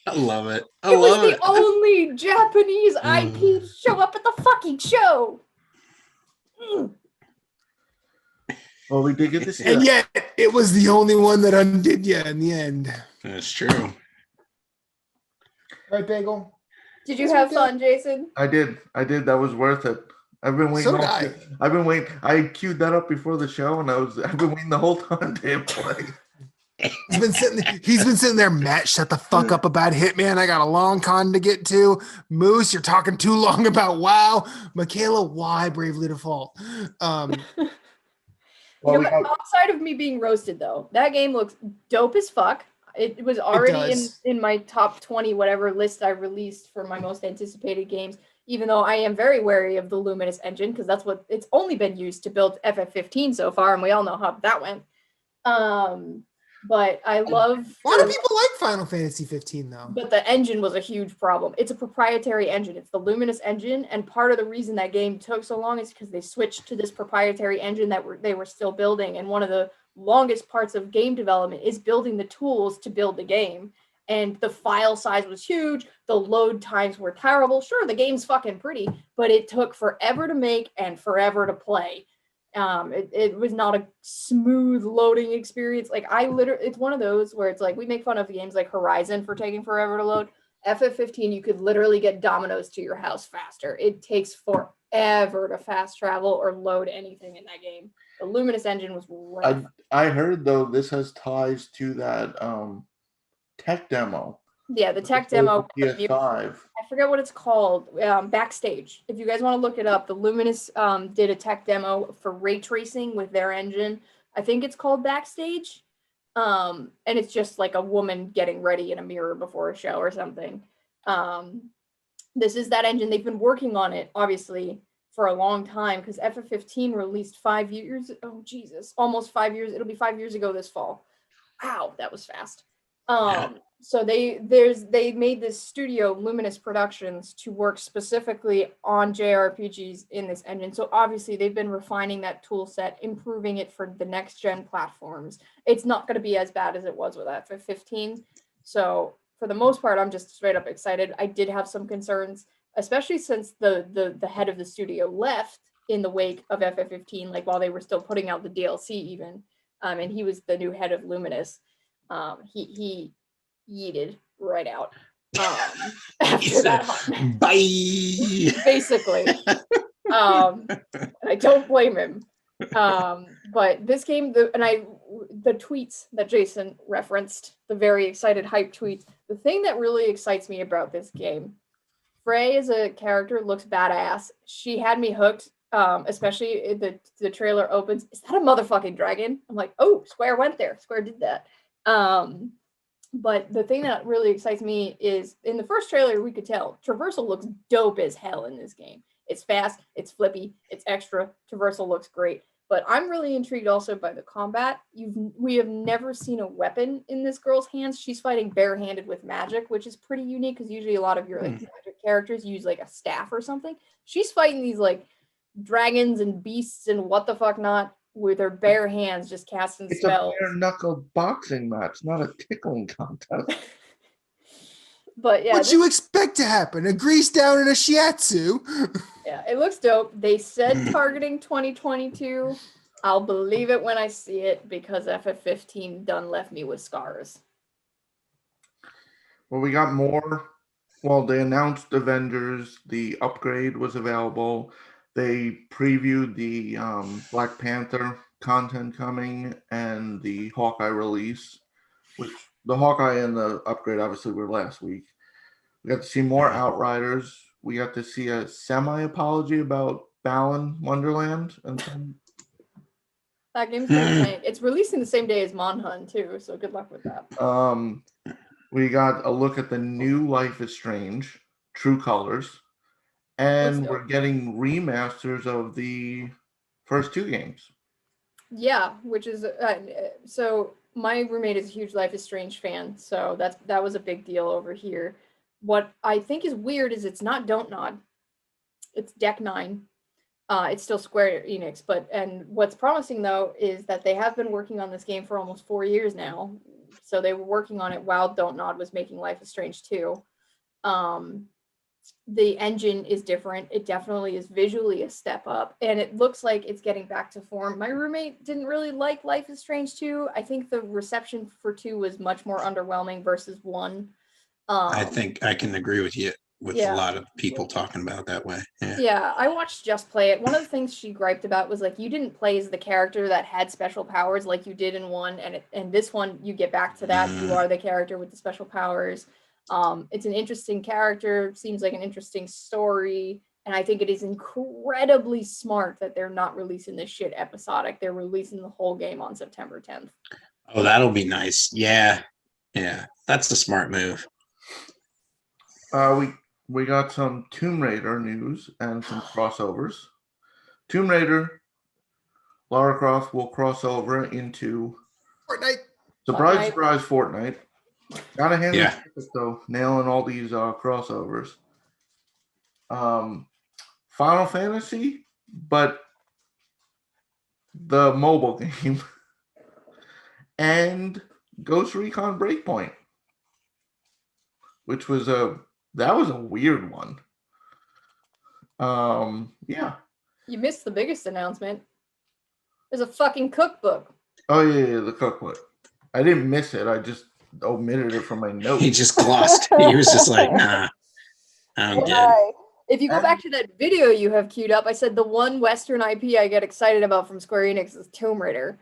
[SPEAKER 5] I love it.
[SPEAKER 3] It was the only Japanese IP show up at the fucking show.
[SPEAKER 4] Well, we did get to see
[SPEAKER 2] and yet, it was the only one that undid you in the end.
[SPEAKER 5] That's true.
[SPEAKER 2] Right, Bagel?
[SPEAKER 3] Did you have fun, Jason?
[SPEAKER 4] I did. That was worth it. I've been waiting. I've been waiting. I queued that up before the show, and I've been waiting the whole time to play.
[SPEAKER 2] He's been sitting there. Matt, shut the fuck up about Hitman. I got a long con to get to. Moose, you're talking too long about WoW. Michaela, why Bravely Default?
[SPEAKER 3] Outside of me being roasted, though, that game looks dope as fuck. It was already in my top 20 whatever list I released for my most anticipated games. Even though I am very wary of the Luminous engine because that's what it's only been used to build FF15 so far, and we all know how that went. But I love...
[SPEAKER 2] A lot of people like Final Fantasy 15, though.
[SPEAKER 3] But the engine was a huge problem. It's a proprietary engine. It's the Luminous engine, and part of the reason that game took so long is because they switched to this proprietary engine that they were still building, and one of the longest parts of game development is building the tools to build the game. And the file size was huge. The load times were terrible. Sure, the game's fucking pretty, but it took forever to make and forever to play. It was not a smooth loading experience. Like it's one of those where it's like we make fun of games like Horizon for taking forever to load. FF15, you could literally get Domino's to your house faster. It takes forever to fast travel or load anything in that game. The Luminous engine was rough.
[SPEAKER 4] I heard though this has ties to that tech demo.
[SPEAKER 3] Yeah, the tech demo.
[SPEAKER 4] PS5.
[SPEAKER 3] I forget what it's called. Backstage. If you guys want to look it up, the Luminous did a tech demo for ray tracing with their engine. I think it's called Backstage. And it's just like a woman getting ready in a mirror before a show or something. This is that engine. They've been working on it, obviously, for a long time because FF15 released 5 years. Oh Jesus, almost 5 years. It'll be 5 years ago this fall. Wow, that was fast. So they made this studio, Luminous Productions, to work specifically on JRPGs in this engine. So obviously they've been refining that tool set, improving it for the next gen platforms. It's not going to be as bad as it was with FF15. So for the most part, I'm just straight up excited. I did have some concerns, especially since the head of the studio left in the wake of FF15, like while they were still putting out the DLC even. And he was the new head of Luminous. He yeeted right out after that.
[SPEAKER 5] Bye.
[SPEAKER 3] Basically. I don't blame him. But this game, the tweets that Jason referenced, the very excited hype tweets, the thing that really excites me about this game, Frey as a character looks badass. She had me hooked. Especially the trailer opens. Is that a motherfucking dragon? I'm like, oh, Square went there. Square did that. But the thing that really excites me is in the first trailer, we could tell traversal looks dope as hell in this game. It's fast, it's flippy, it's extra. Traversal looks great. But I'm really intrigued also by the combat. We have never seen a weapon in this girl's hands. She's fighting barehanded with magic, which is pretty unique because usually a lot of your like magic characters use like a staff or something. She's fighting these like dragons and beasts and what the fuck not with her bare hands just casting spells.
[SPEAKER 4] It's a bare knuckle boxing match, not a tickling contest.
[SPEAKER 3] But yeah,
[SPEAKER 2] what you expect to happen? A grease down and a shiatsu.
[SPEAKER 3] Yeah, it looks dope. They said targeting 2022. I'll believe it when I see it because FF15 done left me with scars.
[SPEAKER 4] Well, we got more. Well, they announced Avengers. The upgrade was available. They previewed the Black Panther content coming and the Hawkeye release, which the Hawkeye and the upgrade obviously were last week. We got to see more Outriders. We got to see a semi-apology about Balan Wonderland.
[SPEAKER 3] That game's gonna tank. It's releasing the same day as Monhun too, so good luck with that.
[SPEAKER 4] We got a look at the new Life is Strange, True Colors. And we're getting remasters of the first two games.
[SPEAKER 3] Yeah, which is so my roommate is a huge Life is Strange fan, so that was a big deal over here. What I think is weird is it's not Don't Nod, it's Deck 9. It's still Square Enix, and what's promising though is that they have been working on this game for almost 4 years now. So they were working on it while Don't Nod was making Life is Strange 2. The engine is different. It definitely is visually a step up, and it looks like it's getting back to form. My roommate didn't really like Life is Strange 2. I think the reception for 2 was much more underwhelming versus 1.
[SPEAKER 5] I think I can agree with you with a lot of people talking about it that way.
[SPEAKER 3] Yeah, I watched Just Play It. One of the things she griped about was like you didn't play as the character that had special powers like you did in 1, and this one you get back to that. You are the character with the special powers. It's an interesting character, seems like an interesting story, and I think it is incredibly smart that they're not releasing this shit episodic. They're releasing the whole game on September 10th.
[SPEAKER 5] Oh, that'll be nice. Yeah, that's a smart move.
[SPEAKER 4] We got some Tomb Raider news and some crossovers. Tomb Raider, Lara Croft will cross over into
[SPEAKER 2] Fortnite.
[SPEAKER 4] Surprise, Fortnite. Gotta hand it though, nailing all these crossovers. Final Fantasy, but the mobile game, and Ghost Recon Breakpoint, which was a weird one.
[SPEAKER 3] You missed the biggest announcement. There's a fucking cookbook.
[SPEAKER 4] Oh yeah, the cookbook. I didn't miss it. I just omitted it from my notes.
[SPEAKER 5] He just glossed. He was just like, nah, I don't get it.
[SPEAKER 3] If you go back to that video you have queued up, I said the one Western IP I get excited about from Square Enix is Tomb Raider.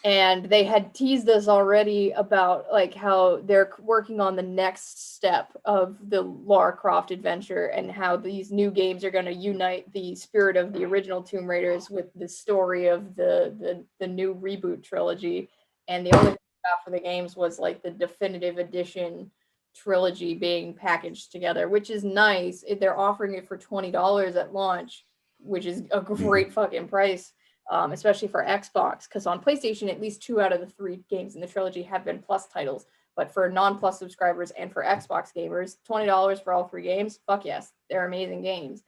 [SPEAKER 3] And they had teased us already about like how they're working on the next step of the Lara Croft adventure and how these new games are going to unite the spirit of the original Tomb Raiders with the story of the new reboot trilogy. And the only thing for the games was like the definitive edition trilogy being packaged together, which is nice. They're offering it for $20 at launch. which is a great fucking price, especially for Xbox. Because on PlayStation, at least 2 out of the 3 games in the trilogy have been Plus titles. But for non-Plus subscribers and for Xbox gamers, $20 for all 3 games, fuck yes, they're amazing games.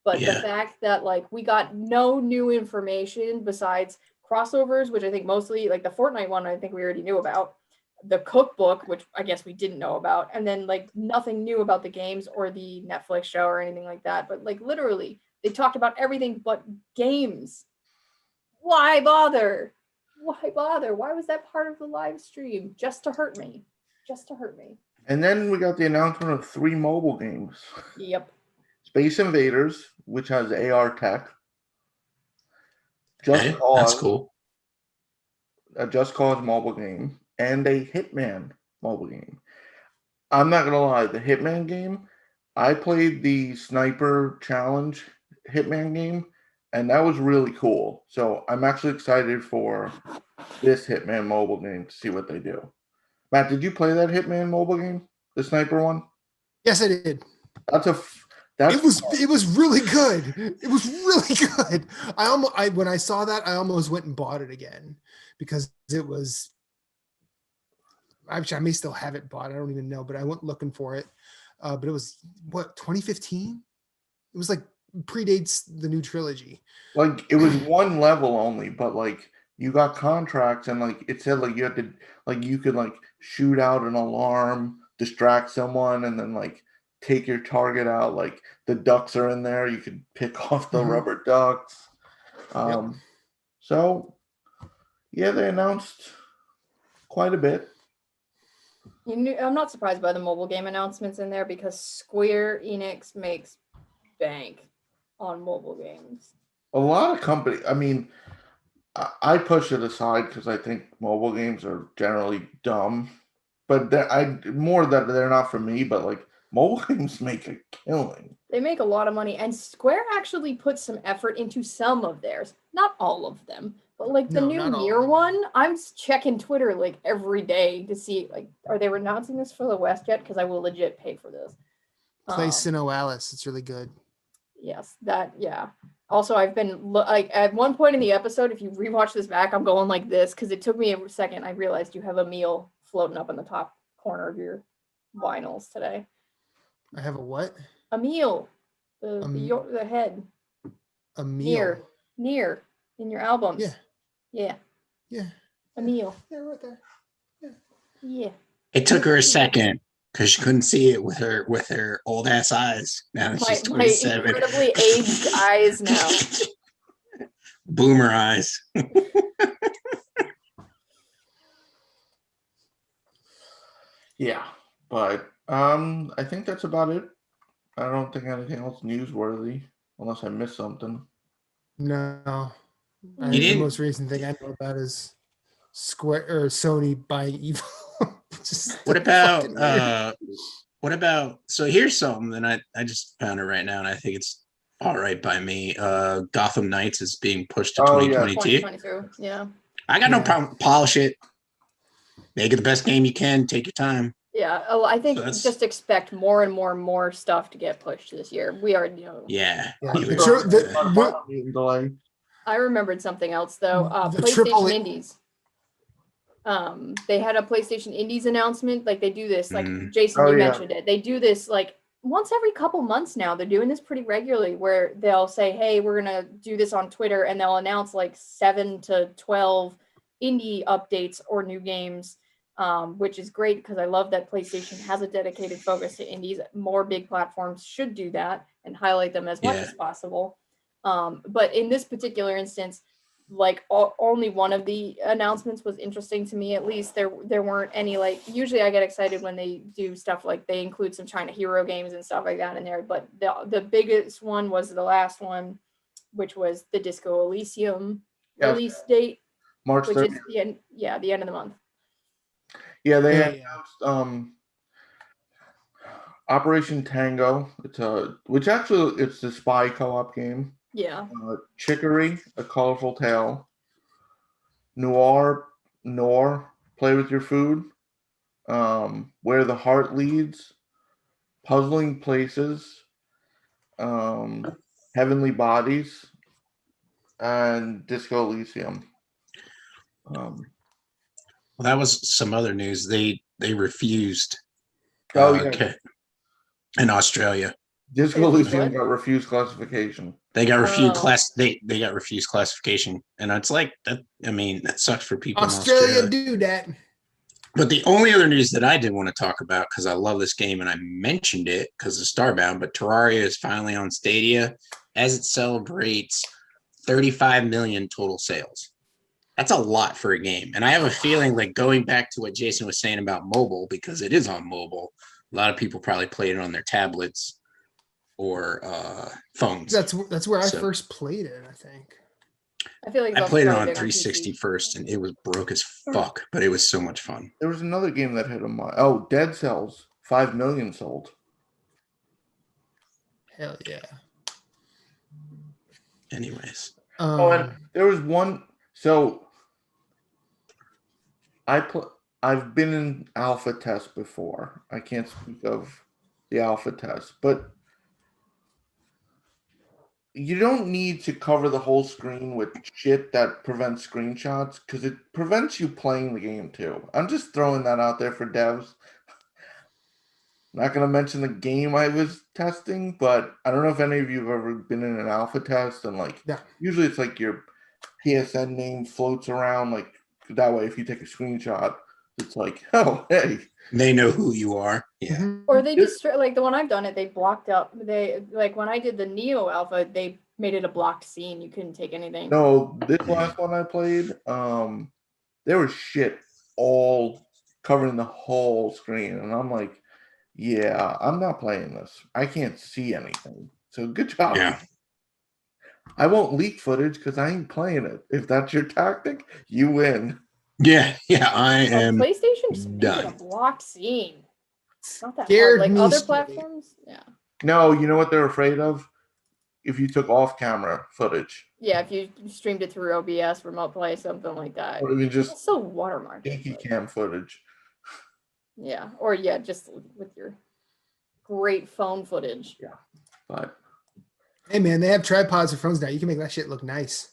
[SPEAKER 3] But the fact that like we got no new information besides crossovers, which I think mostly like the Fortnite one, I think we already knew about, the cookbook, which I guess we didn't know about, and then like nothing new about the games or the Netflix show or anything like that. But like literally, they talked about everything but games. Why bother? Why bother? Why was that part of the live stream? Just to hurt me. Just to hurt me.
[SPEAKER 4] And then we got the announcement of 3 mobile games.
[SPEAKER 3] Yep.
[SPEAKER 4] Space Invaders, which has AR tech. Just Cause,
[SPEAKER 5] that's cool.
[SPEAKER 4] A Just Cause mobile game, and a Hitman mobile game. I'm not gonna lie, the Hitman game, I played the Sniper Challenge Hitman game, and that was really cool. So I'm actually excited for this Hitman mobile game to see what they do. Matt, did you play that Hitman mobile game, the Sniper one?
[SPEAKER 2] Yes, I did.
[SPEAKER 4] It
[SPEAKER 2] was really good. It was really good. When I saw that, I almost went and bought it again because it was. Actually, I may still have it bought. I don't even know, but I went looking for it. But it was 2015. It was like predates the new trilogy.
[SPEAKER 4] Like it was one level only, but like you got contracts and like it said like you had to like you could like shoot out an alarm, distract someone, and then like take your target out. Like the ducks are in there, you could pick off the rubber ducks. So yeah, they announced quite a bit.
[SPEAKER 3] I'm not surprised by the mobile game announcements in there because Square Enix makes bank on mobile games.
[SPEAKER 4] A lot of companies, I mean, I push it aside because I think mobile games are generally dumb, but more that they're not for me, but like mobile games make a killing.
[SPEAKER 3] They make a lot of money, and Square actually put some effort into some of theirs. Not all of them, but like the new Nier one, I'm checking Twitter like every day to see like, are they announcing this for the West yet? Because I will legit pay for this.
[SPEAKER 2] Play Sinnoh Alice. It's really good.
[SPEAKER 3] Yes, yeah. Also, I've been like at one point in the episode, if you rewatch this back, I'm going like this because it took me a second. I realized you have a meal floating up in the top corner of your vinyls today.
[SPEAKER 2] I have a what?
[SPEAKER 3] A meal. The head.
[SPEAKER 2] A meal.
[SPEAKER 3] Near in your albums. Yeah. A meal.
[SPEAKER 2] Yeah, right there.
[SPEAKER 3] Yeah.
[SPEAKER 5] It took her a second because she couldn't see it with her old ass eyes. Now she's 27.
[SPEAKER 3] My incredibly aged eyes now.
[SPEAKER 5] Boomer eyes.
[SPEAKER 4] Yeah, but I think that's about it. I don't think anything else newsworthy, unless I missed something.
[SPEAKER 2] No. I think the most recent thing I know about is Sony buying Evil.
[SPEAKER 5] What about so here's something that I just found it right now and I think it's all right by me. Gotham Knights is being pushed to 2022.
[SPEAKER 3] 2022. Yeah.
[SPEAKER 5] I got no problem. Polish it. Make it the best game you can. Take your time.
[SPEAKER 3] Yeah. Oh, I think just expect more and more stuff to get pushed this year. We already know.
[SPEAKER 5] Yeah.
[SPEAKER 3] I remembered something else though. PlayStation Indies. They had a PlayStation Indies announcement. Like they do this, like Jason, you mentioned it. They do this like once every couple months now. They're doing this pretty regularly where they'll say, hey, we're going to do this on Twitter. And they'll announce like 7 to 12 indie updates or new games, which is great because I love that PlayStation has a dedicated focus to indies. More big platforms should do that and highlight them as much as possible. But in this particular instance, like only one of the announcements was interesting to me. At least there weren't any like usually I get excited when they do stuff like they include some China hero games and stuff like that in there. But the biggest one was the last one, which was the Disco Elysium release date,
[SPEAKER 4] March 30th.
[SPEAKER 3] Which is the end of the month.
[SPEAKER 4] Yeah, they announced Operation Tango. It's the spy co-op game.
[SPEAKER 3] Yeah.
[SPEAKER 4] Chicory, A Colorful Tale. Noir, Play with Your Food. Where the Heart Leads. Puzzling Places. Heavenly Bodies, and Disco Elysium.
[SPEAKER 5] Well, that was some other news. They refused in Australia.
[SPEAKER 4] Disco Elysium got refused classification.
[SPEAKER 5] They got refused They got refused classification, and it's like that. I mean, that sucks for people.
[SPEAKER 2] Australia
[SPEAKER 5] in Australia
[SPEAKER 2] do that.
[SPEAKER 5] But the only other news that I did want to talk about, because I love this game and I mentioned it because of Starbound, but Terraria is finally on Stadia as it celebrates 35 million total sales. That's a lot for a game. And I have a feeling, like, going back to what Jason was saying about mobile, because it is on mobile, a lot of people probably play it on their tablets or phones.
[SPEAKER 2] That's where I first played it, I think.
[SPEAKER 3] I feel like
[SPEAKER 5] I played it on 360 first, and it was broke as fuck, but it was so much fun.
[SPEAKER 4] There was another game that hit a mile. Oh, Dead Cells, 5 million sold.
[SPEAKER 2] Hell yeah.
[SPEAKER 5] Anyways.
[SPEAKER 4] And there was one. So I've been in alpha test before. I can't speak of the alpha test, but you don't need to cover the whole screen with shit that prevents screenshots, because it prevents you playing the game too. I'm just throwing that out there for devs. Not going to mention the game I was testing, but I don't know if any of you have ever been in an alpha test, and usually it's like your PSN name floats around, like that way if you take a screenshot, it's like, oh, hey.
[SPEAKER 5] They know who you are. Yeah.
[SPEAKER 3] Or they just, like the one I've done it, they blocked up. They, like when I did the Neo Alpha, they made it a blocked scene. You couldn't take anything.
[SPEAKER 4] No, this last one I played, there was shit all covering the whole screen. And I'm like, yeah, I'm not playing this. I can't see anything. So good job.
[SPEAKER 5] Yeah.
[SPEAKER 4] I won't leak footage because I ain't playing it. If that's your tactic, you win.
[SPEAKER 5] Yeah, I am.
[SPEAKER 3] PlayStation just made
[SPEAKER 5] done.
[SPEAKER 3] it a blocked scene. It's not that
[SPEAKER 2] Scared
[SPEAKER 3] hard. Like
[SPEAKER 2] me
[SPEAKER 3] other
[SPEAKER 2] straight.
[SPEAKER 3] platforms, yeah.
[SPEAKER 4] No, you know what they're afraid of? If you took off-camera footage.
[SPEAKER 3] Yeah, if you streamed it through OBS, remote play, something like that.
[SPEAKER 4] Or even just
[SPEAKER 3] it's so watermarked.
[SPEAKER 4] dinky cam footage.
[SPEAKER 3] Yeah, or just with your great phone footage.
[SPEAKER 4] Yeah, but
[SPEAKER 2] hey man, they have tripods for phones now. You can make that shit look nice.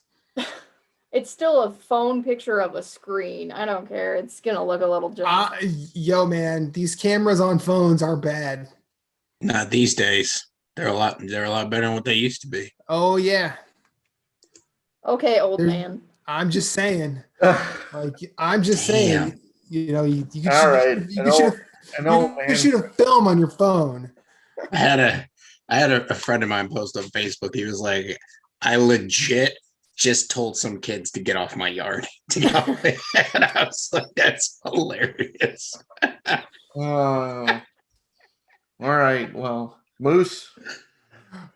[SPEAKER 3] It's still a phone picture of a screen. I don't care. It's gonna look a little janky.
[SPEAKER 2] Yo man, these cameras on phones are bad.
[SPEAKER 5] Not these days. They're a lot better than what they used to be.
[SPEAKER 2] Oh yeah.
[SPEAKER 3] Okay, old man.
[SPEAKER 2] I'm just saying. I'm just saying. You know, you can
[SPEAKER 4] all right.
[SPEAKER 2] You shoot a film on your phone.
[SPEAKER 5] I had a friend of mine post on Facebook. He was like, I legit just told some kids to get off my yard. And I was like, that's hilarious.
[SPEAKER 4] All right. Well, Moose.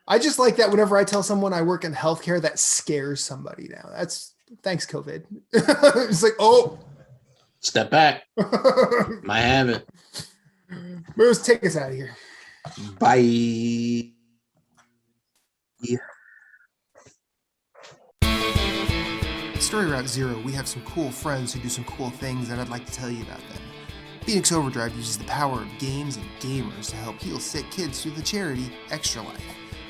[SPEAKER 2] I just like that whenever I tell someone I work in healthcare, that scares somebody now. That's thanks, COVID. It's like, oh.
[SPEAKER 5] Step back. Might have it.
[SPEAKER 2] Moose, take us out of here.
[SPEAKER 5] Bye.
[SPEAKER 2] At Story Route Zero, we have some cool friends who do some cool things, and I'd like to tell you about them. Phoenix Overdrive uses the power of games and gamers to help heal sick kids through the charity Extra Life.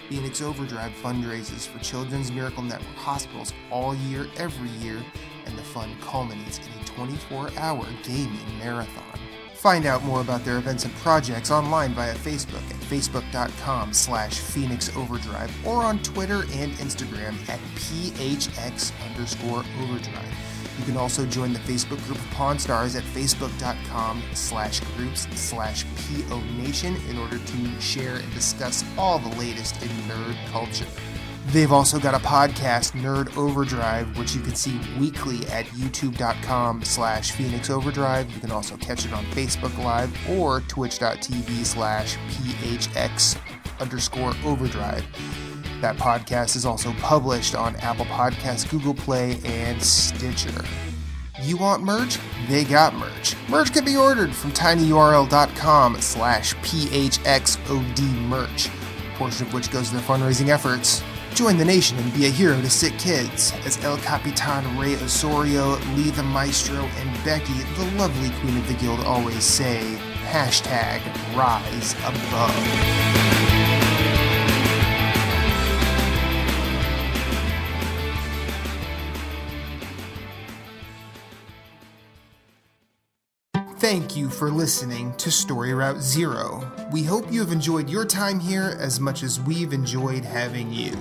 [SPEAKER 2] Phoenix Overdrive fundraises for Children's Miracle Network hospitals all year, every year, and the fund culminates in a 24-hour gaming marathon. Find out more about their events and projects online via Facebook at facebook.com/Phoenix Overdrive or on Twitter and Instagram at PHX_Overdrive. You can also join the Facebook group of Pawn Stars at facebook.com/groups/PO Nation in order to share and discuss all the latest in nerd culture. They've also got a podcast, Nerd Overdrive, which you can see weekly at youtube.com/Phoenix Overdrive. You can also catch it on Facebook Live or twitch.tv/PHX_Overdrive. That podcast is also published on Apple Podcasts, Google Play, and Stitcher. You want merch? They got merch. Merch can be ordered from tinyurl.com/PHXOD-merch, a portion of which goes to their fundraising efforts. Join the nation and be a hero to sick kids, as El Capitan Rey Osorio, Lee the Maestro, and Becky, the lovely queen of the guild, always say, #RiseAbove. Thank you for listening to Story Route Zero. We hope you have enjoyed your time here as much as we've enjoyed having you.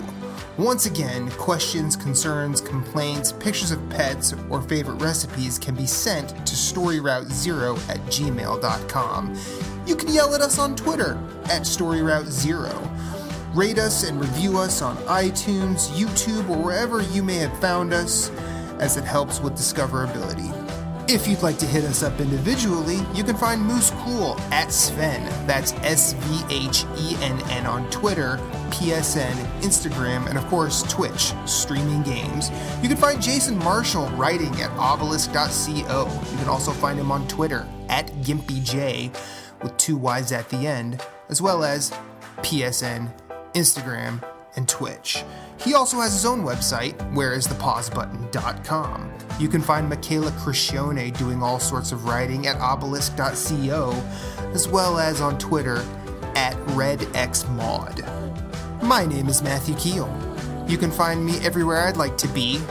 [SPEAKER 2] Once again, questions, concerns, complaints, pictures of pets, or favorite recipes can be sent to storyroute0@gmail.com. You can yell at us on Twitter @StoryRoute0. Rate us and review us on iTunes, YouTube, or wherever you may have found us, as it helps with discoverability. If you'd like to hit us up individually, you can find Moose Cool @Sven, that's SVHENN on Twitter, PSN, Instagram, and of course Twitch, streaming games. You can find Jason Marshall writing at obelisk.co. You can also find him on Twitter @GimpyJ with 2 Y's at the end, as well as PSN, Instagram, and Twitch. He also has his own website, whereisthepausebutton.com. You can find Michaela Crescione doing all sorts of writing at obelisk.co, as well as on Twitter @RedXMaud. My name is Matthew Keel. You can find me everywhere I'd like to be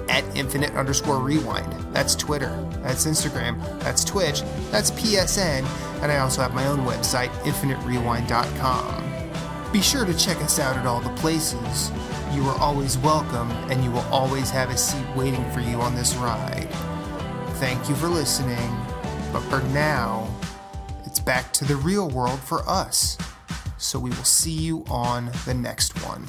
[SPEAKER 2] @infinite_rewind. That's Twitter, that's Instagram, that's Twitch, that's PSN, and I also have my own website, infiniterewind.com. Be sure to check us out at all the places. You are always welcome, and you will always have a seat waiting for you on this ride. Thank you for listening, but for now, it's back to the real world for us. So we will see you on the next one.